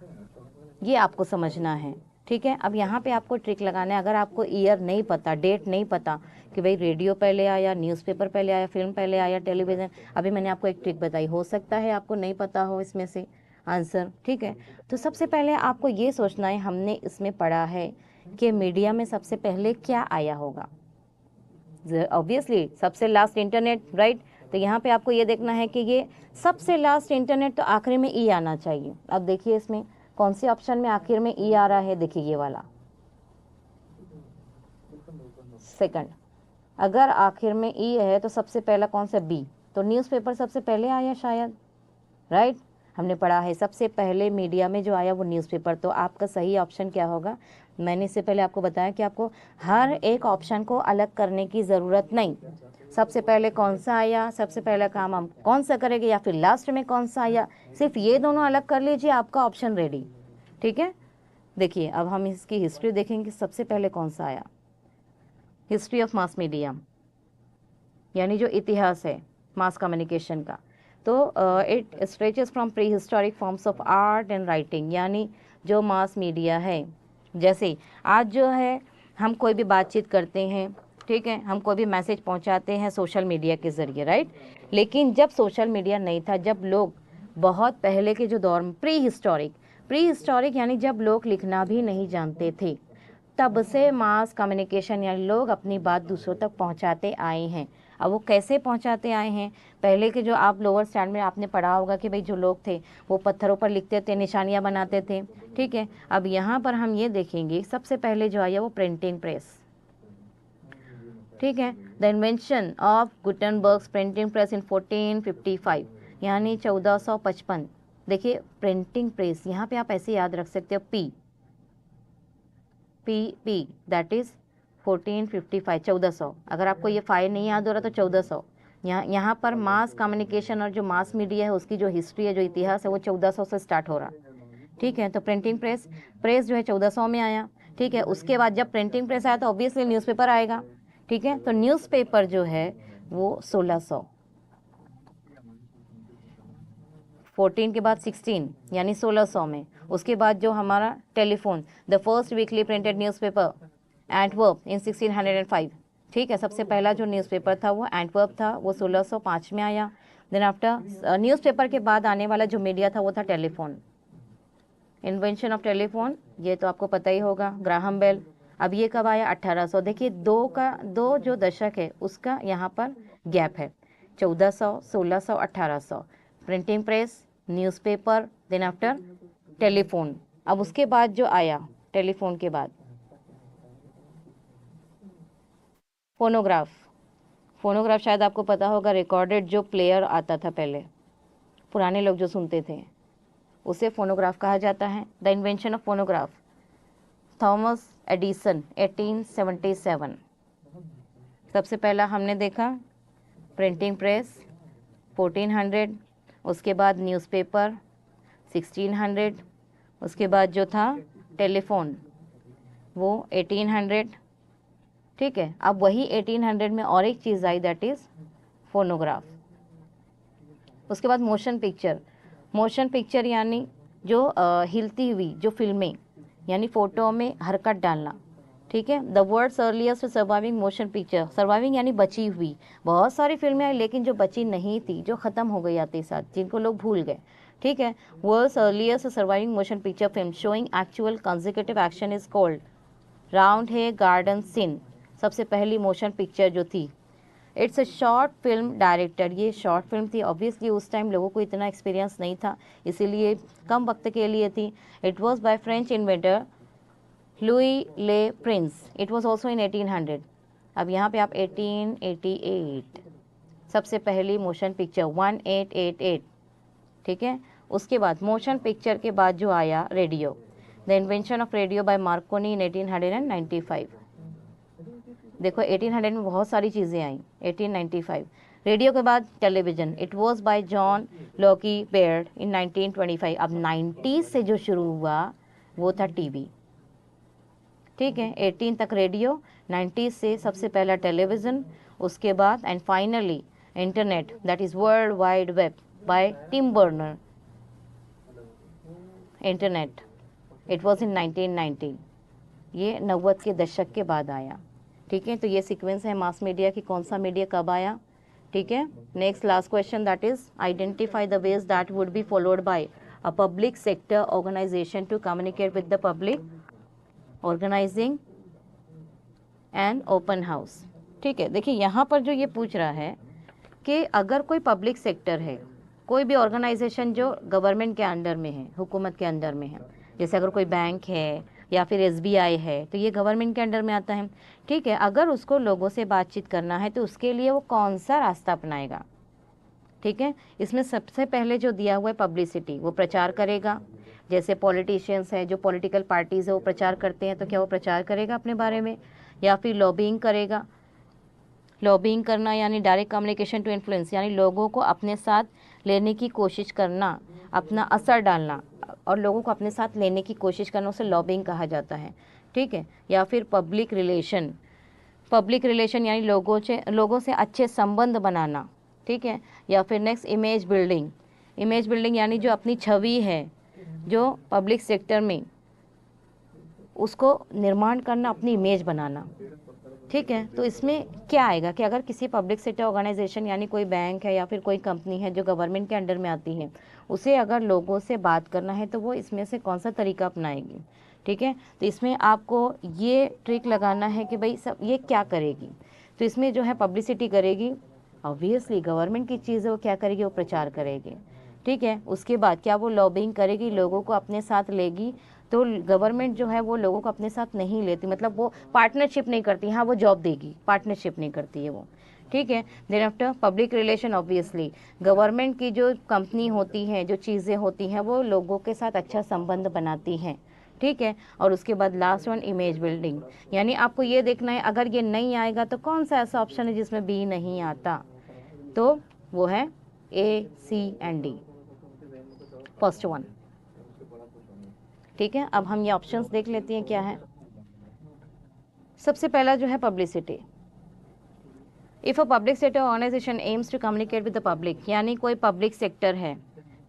ये आपको समझना है, ठीक है। अब यहाँ पे आपको ट्रिक लगाना है। अगर आपको ईयर नहीं पता, डेट नहीं पता कि भाई रेडियो पहले आया, न्यूज़पेपर पहले आया, फिल्म पहले आया, टेलीविज़न, अभी मैंने आपको एक ट्रिक बताई, हो सकता है आपको नहीं पता हो इसमें से आंसर, ठीक है। तो सबसे पहले आपको ये सोचना है, हमने इसमें पढ़ा है कि मीडिया में सबसे पहले क्या आया होगा, ऑब्वियसली सबसे लास्ट इंटरनेट, राइट। तो यहाँ पे आपको ये देखना है कि ये सबसे लास्ट इंटरनेट, तो आखिरी में ई आना चाहिए। अब देखिए इसमें कौन से ऑप्शन में आखिर में ई आ रहा है, देखिए ये वाला सेकंड। अगर आखिर में ई है तो सबसे पहला कौन सा, बी, तो न्यूज़पेपर सबसे पहले आया शायद, राइट। हमने पढ़ा है सबसे पहले मीडिया में जो आया वो न्यूज़पेपर, तो आपका सही ऑप्शन क्या होगा। मैंने इससे पहले आपको बताया कि आपको हर एक ऑप्शन को अलग करने की ज़रूरत नहीं, सबसे पहले कौन सा आया, सबसे पहला काम हम कौन सा करेंगे, या फिर लास्ट में कौन सा आया, सिर्फ ये दोनों अलग कर लीजिए, आपका ऑप्शन रेडी, ठीक है। देखिए अब हम इसकी हिस्ट्री देखेंगे, सबसे पहले कौन सा आया, हिस्ट्री ऑफ मास मीडिया, यानी जो इतिहास है मास कम्युनिकेशन का। तो it stretches from pre historic forms of art and writing, यानी जो मास मीडिया है, जैसे आज जो है हम कोई भी बातचीत करते हैं, ठीक है, हम कोई भी मैसेज पहुंचाते हैं सोशल मीडिया के ज़रिए, राइट। लेकिन जब सोशल मीडिया नहीं था, जब लोग बहुत पहले के जो दौर में, प्री हिस्टोरिक यानी जब लोग लिखना भी नहीं जानते थे, तब से मास कम्युनिकेशन यानी लोग अपनी बात दूसरों तक पहुंचाते आए हैं। अब वो कैसे पहुंचाते आए हैं, पहले के जो आप लोअर स्टैंड में आपने पढ़ा होगा कि भाई जो लोग थे वो पत्थरों पर लिखते थे, निशानियां बनाते थे, ठीक है। अब यहाँ पर हम ये देखेंगे सबसे पहले जो आया वो प्रिंटिंग प्रेस, ठीक है। The invention of Gutenberg's printing press in 1455, यानी 1455। देखिए प्रिंटिंग प्रेस, यहाँ पे आप ऐसे याद रख सकते हो, पी दैट इज 1455, 1400। अगर आपको ये 5 नहीं याद हो रहा तो 1400। यहाँ पर मास कम्युनिकेशन और जो मास मीडिया है उसकी जो हिस्ट्री है, जो इतिहास है, वो 1400 से स्टार्ट हो रहा, ठीक है। तो प्रिंटिंग प्रेस जो है 1400 में आया, ठीक है। उसके बाद जब प्रिंटिंग प्रेस आया तो ऑब्वियसली न्यूज़पेपर आएगा, ठीक है। तो न्यूज़पेपर जो है वो 1600, 14 के बाद 16 यानी 1600 में। उसके बाद जो हमारा telephone, the first weekly printed newspaper Antwerp in 1605, ठीक है। सबसे पहला जो न्यूज़पेपर था वो एंटवर्प था, वो 1605 में आया। देन आफ्टर न्यूज़पेपर के बाद आने वाला जो मीडिया था वो था टेलीफोन, इन्वेंशन ऑफ टेलीफोन, ये तो आपको पता ही होगा, ग्राहम बेल। अब ये कब आया, 1800। देखिए दो जो दशक है उसका यहाँ पर गैप है, 1400, 1600, 1800। Printing press, newspaper, then after telephone. अब उसके बाद जो आया टेलीफोन के बाद फोनोग्राफ शायद आपको पता होगा, रिकॉर्डेड जो प्लेयर आता था पहले, पुराने लोग जो सुनते थे उसे फोनोग्राफ कहा जाता है। The invention of phonograph, Thomas Edison 1877। सबसे पहला हमने देखा प्रिंटिंग प्रेस 1400, उसके बाद न्यूज़पेपर 1600, उसके बाद जो था टेलीफोन वो 1800, ठीक है। अब वही 1800 में और एक चीज़ आई, दैट इज़ फोनोग्राफ। उसके बाद मोशन पिक्चर यानी जो हिलती हुई जो फिल्में, यानी फ़ोटो में हरकत डालना, ठीक है। The world's earliest surviving motion picture, surviving यानी बची हुई, बहुत सारी फिल्में आई लेकिन जो बची नहीं थी, जो ख़त्म हो गई आते साथ, जिनको लोग भूल गए, ठीक है। World's earliest surviving motion picture film showing actual consecutive action is called Roundhay Garden Scene. सबसे पहली मोशन पिक्चर जो थी, it's a short film director, ये शॉर्ट फिल्म थी, ऑब्वियसली उस टाइम लोगों को इतना एक्सपीरियंस नहीं था, इसीलिए कम वक्त के लिए थी। It was by French inventor Louis Le Prince, it was also in 1800। अब यहाँ पे आप 1888 सबसे पहली मोशन पिक्चर 1888, ठीक है। उसके बाद मोशन पिक्चर के बाद जो आया radio, the invention of radio by Marconi in 1895। देखो 1800 में बहुत सारी चीज़ें आई। 1895 रेडियो के बाद television, it was by John Logie Baird in 1925। अब 90 से जो शुरू हुआ वो था टीवी, ठीक है। 18 तक रेडियो, 90 से सबसे पहला टेलीविज़न, उसके बाद and finally internet, that is world wide web by Tim Berner internet, it was in 1990। ये 90 के दशक के बाद आया, ठीक है। तो ये सीक्वेंस है मास मीडिया की, कौन सा मीडिया कब आया, ठीक है। Next last question, that is identify the ways that would be followed by a public sector organisation to communicate with the public, organising and open house, ठीक है। देखिए यहाँ पर जो ये पूछ रहा है कि अगर कोई पब्लिक सेक्टर है, कोई भी ऑर्गेनाइजेशन जो गवर्नमेंट के अंडर में है, हुकूमत के अंडर में है, जैसे अगर कोई बैंक है या फिर SBI है, तो ये गवर्नमेंट के अंडर में आता है, ठीक है। अगर उसको लोगों से बातचीत करना है तो उसके लिए वो कौन सा रास्ता अपनाएगा, ठीक है। इसमें सबसे पहले जो दिया हुआ है पब्लिसिटी, वो प्रचार करेगा। जैसे पॉलिटिशियंस है, जो पॉलिटिकल पार्टीज है वो प्रचार करते हैं, तो क्या वो प्रचार करेगा अपने बारे में, या फिर लॉबिंग करेगा। लॉबिंग करना यानी डायरेक्ट कम्युनिकेशन टू इन्फ्लुएंस, यानी लोगों को अपने साथ लेने की कोशिश करना, अपना असर डालना और लोगों को अपने साथ लेने की कोशिश करना, उसे लॉबिंग कहा जाता है, ठीक है। या फिर पब्लिक रिलेशन, पब्लिक रिलेशन यानी लोगों से अच्छे संबंध बनाना, ठीक है। या फिर next image building, image building यानी जो अपनी छवि है जो पब्लिक सेक्टर में, उसको निर्माण करना, अपनी इमेज बनाना, ठीक है। तो इसमें क्या आएगा कि अगर किसी पब्लिक सेक्टर ऑर्गेनाइजेशन यानी कोई बैंक है या फिर कोई कंपनी है जो गवर्नमेंट के अंडर में आती है, उसे अगर लोगों से बात करना है तो वो इसमें से कौन सा तरीका अपनाएगी, ठीक है। तो इसमें आपको ये ट्रिक लगाना है कि भाई सब ये क्या करेगी। तो इसमें जो है पब्लिसिटी करेगी, ऑब्वियसली गवर्नमेंट की चीज़ है, वो क्या करेगी, वो प्रचार करेगी, ठीक है। उसके बाद क्या वो लॉबिंग करेगी, लोगों को अपने साथ लेगी। तो गवर्नमेंट जो है वो लोगों को अपने साथ नहीं लेती, मतलब वो पार्टनरशिप नहीं करती, हाँ वो जॉब देगी, पार्टनरशिप नहीं करती है वो, ठीक है। Then after public relation, obviously government की जो कंपनी होती हैं, जो चीज़ें होती हैं, वो लोगों के साथ अच्छा संबंध बनाती हैं, ठीक है। और उसके बाद लास्ट वन इमेज बिल्डिंग, यानी आपको ये देखना है अगर ये नहीं आएगा तो कौन सा ऐसा ऑप्शन है जिसमें बी नहीं आता, तो वो है A, C, and D, first one, ठीक है। अब हम ये ऑप्शंस देख लेते हैं क्या है। सबसे पहला जो है publicity, if a public sector organisation aims to communicate with the public, यानी कोई पब्लिक सेक्टर है,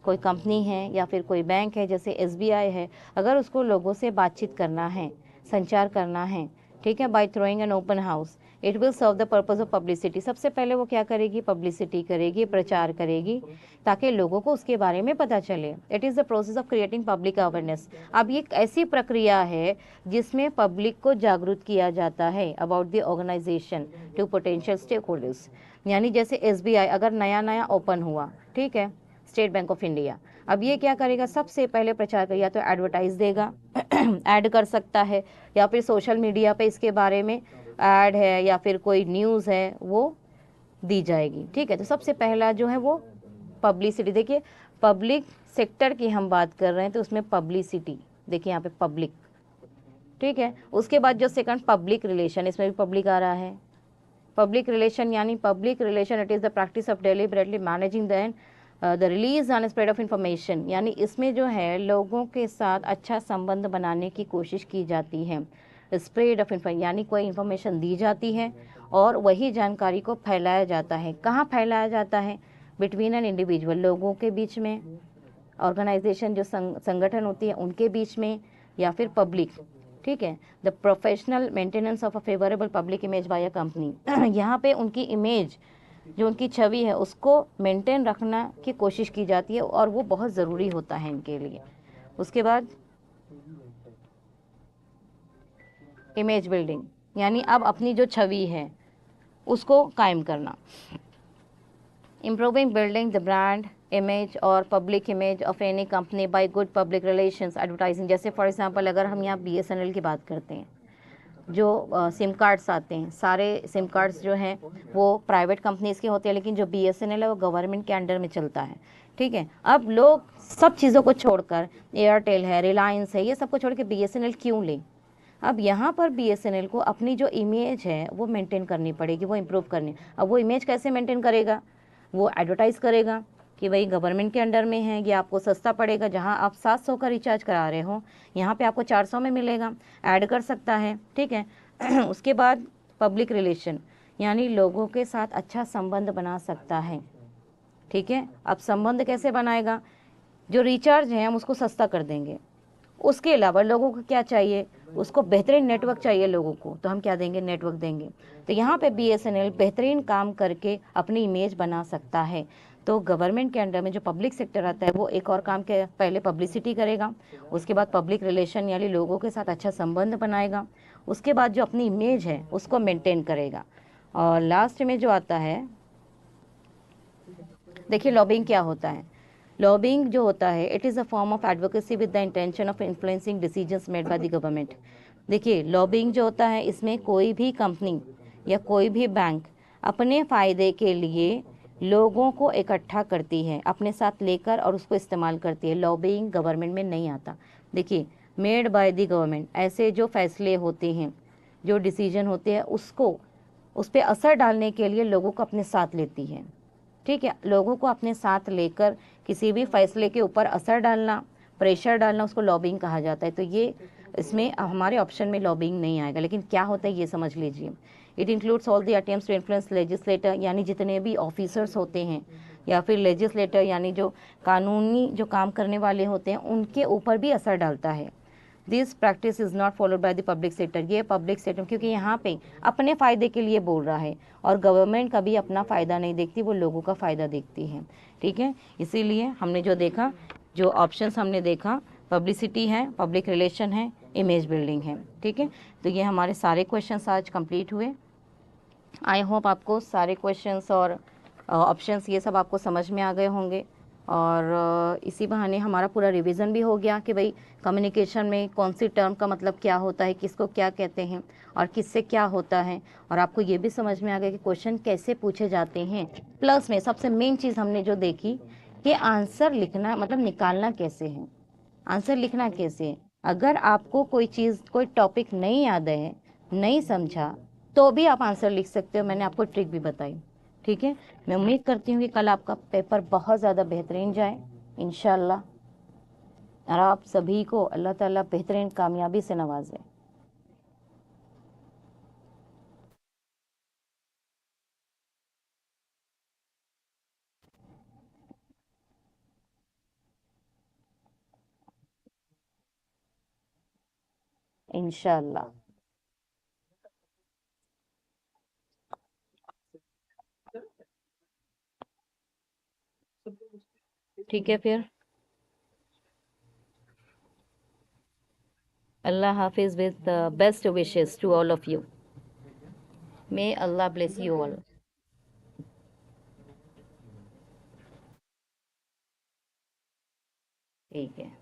कोई कंपनी है या फिर कोई बैंक है जैसे SBI है, अगर उसको लोगों से बातचीत करना है, संचार करना है, ठीक है, by throwing an open house, it will serve the purpose of publicity. सबसे पहले वो क्या करेगी, पब्लिसिटी करेगी, प्रचार करेगी, ताकि लोगों को उसके बारे में पता चले। It is the process of creating public awareness. अब ये एक ऐसी प्रक्रिया है जिसमें पब्लिक को जागरूक किया जाता है about the organisation to potential stakeholders. यानी जैसे SBI अगर नया नया ओपन हुआ, ठीक है, स्टेट बैंक ऑफ इंडिया, अब ये क्या करेगा, सबसे पहले प्रचार करेगा, या तो एडवर्टाइज देगा ऐड कर सकता है, या फिर सोशल मीडिया पे इसके बारे में ऐड है या फिर कोई न्यूज़ है वो दी जाएगी, ठीक है। तो सबसे पहला जो है वो पब्लिसिटी। देखिए पब्लिक सेक्टर की हम बात कर रहे हैं तो उसमें पब्लिसिटी, देखिए यहाँ पे पब्लिक, ठीक है। उसके बाद जो सेकंड पब्लिक रिलेशन, इसमें भी पब्लिक आ रहा है। पब्लिक रिलेशन यानी public relation it is the practice of deliberately managing the release and spread of information, यानी इसमें जो है लोगों के साथ अच्छा संबंध बनाने की कोशिश की जाती है। स्प्रेड ऑफ इंफॉर्मेशन यानी कोई इन्फॉर्मेशन दी जाती है और वही जानकारी को फैलाया जाता है। कहाँ फैलाया जाता है, बिटवीन एन इंडिविजुअल, लोगों के बीच में, ऑर्गेनाइजेशन जो संगठन होती है उनके बीच में, या फिर पब्लिक, ठीक है। The professional maintenance of a favourable public image by a company, यहाँ पे उनकी इमेज जो उनकी छवि है उसको मेंटेन रखना की कोशिश की जाती है और वो बहुत ज़रूरी होता है इनके लिए। उसके बाद इमेज बिल्डिंग, यानी अब अपनी जो छवि है उसको कायम करना। Improving building the brand image or public image of any company by good public relations advertising. जैसे फॉर एग्जांपल अगर हम यहाँ BSNL की बात करते हैं, जो सिम कार्ड्स आते हैं, सारे सिम कार्ड्स जो हैं वो प्राइवेट कंपनीज़ के होते हैं, लेकिन जो BSNL है वो गवर्नमेंट के अंडर में चलता है। ठीक है, अब लोग सब चीज़ों को छोड़कर, एयरटेल है, रिलायंस है, ये सब को छोड़ के BSNL क्यों लें? अब यहाँ पर BSNL को अपनी जो इमेज है वो मेंटेन करनी पड़ेगी, वो इम्प्रूव करनी। अब वो इमेज कैसे मेंटेन करेगा? वो एडवर्टाइज़ करेगा कि भाई गवर्नमेंट के अंडर में है, ये आपको सस्ता पड़ेगा, जहाँ आप 700 का रिचार्ज करा रहे हो यहाँ पे आपको 400 में मिलेगा, ऐड कर सकता है। ठीक है उसके बाद पब्लिक रिलेशन, यानी लोगों के साथ अच्छा संबंध बना सकता है। ठीक है, अब संबंध कैसे बनाएगा? जो रिचार्ज है हम उसको सस्ता कर देंगे, उसके अलावा लोगों को क्या चाहिए? उसको बेहतरीन नेटवर्क चाहिए लोगों को, तो हम क्या देंगे? नेटवर्क देंगे। तो यहाँ पे BSNL बेहतरीन काम करके अपनी इमेज बना सकता है। तो गवर्नमेंट के अंडर में जो पब्लिक सेक्टर आता है वो एक और काम के पहले पब्लिसिटी करेगा, उसके बाद पब्लिक रिलेशन यानी लोगों के साथ अच्छा संबंध बनाएगा, उसके बाद जो अपनी इमेज है उसको मेंटेन करेगा, और लास्ट में जो आता है, देखिए लॉबिंग क्या होता है। लॉबिंग जो होता है, it is a form of advocacy with the intention of influencing decisions made by the government. देखिए लॉबिंग जो होता है, इसमें कोई भी कंपनी या कोई भी बैंक अपने फ़ायदे के लिए लोगों को इकट्ठा करती है अपने साथ लेकर और उसको इस्तेमाल करती है। लॉबिंग गवर्नमेंट में नहीं आता। देखिए मेड बाय द गवर्नमेंट, ऐसे जो फैसले होते हैं, जो डिसीजन होते हैं, उसको उस पर असर डालने के लिए लोगों को अपने साथ लेती है। ठीक है, लोगों को अपने साथ लेकर किसी भी फैसले के ऊपर असर डालना, प्रेशर डालना, उसको लॉबिंग कहा जाता है। तो ये इसमें हमारे ऑप्शन में लॉबिंग नहीं आएगा, लेकिन क्या होता है ये समझ लीजिए। It includes all the attempts to influence legislator, यानी जितने भी ऑफिसर्स होते हैं, या फिर लेजिस्लेटर यानी जो कानूनी जो काम करने वाले होते हैं, उनके ऊपर भी असर डालता है। This practice is not followed by the public sector. ये पब्लिक सेक्टर, क्योंकि यहाँ पे अपने फ़ायदे के लिए बोल रहा है, और गवर्नमेंट कभी अपना फ़ायदा नहीं देखती, वो लोगों का फ़ायदा देखती है। ठीक है, इसीलिए हमने जो देखा, जो ऑप्शंस हमने देखा, पब्लिसिटी है, पब्लिक रिलेशन है, इमेज बिल्डिंग है। ठीक है, तो ये हमारे सारे क्वेश्चंस आज कंप्लीट हुए। आई होप आपको सारे क्वेश्चंस और ऑप्शंस ये सब आपको समझ में आ गए होंगे, और इसी बहाने हमारा पूरा रिवीजन भी हो गया कि भाई कम्युनिकेशन में कौन सी टर्म का मतलब क्या होता है, किसको क्या कहते हैं और किससे क्या होता है, और आपको ये भी समझ में आ गया कि क्वेश्चन कैसे पूछे जाते हैं। प्लस में सबसे मेन चीज़ हमने जो देखी कि आंसर लिखना मतलब निकालना कैसे है, आंसर लिखना कैसे है। अगर आपको कोई चीज़, कोई टॉपिक नहीं याद है, नहीं समझा, तो भी आप आंसर लिख सकते हो। मैंने आपको ट्रिक भी बताई। ठीक है, मैं उम्मीद करती हूँ कि कल आपका पेपर बहुत ज़्यादा बेहतरीन जाए इंशाल्लाह, और आप सभी को अल्लाह ताला बेहतरीन कामयाबी से नवाजे। इंशाल्लाह। ठीक है, फिर Allah Hafiz with the best wishes to all of you. May Allah bless you all. ठीक है।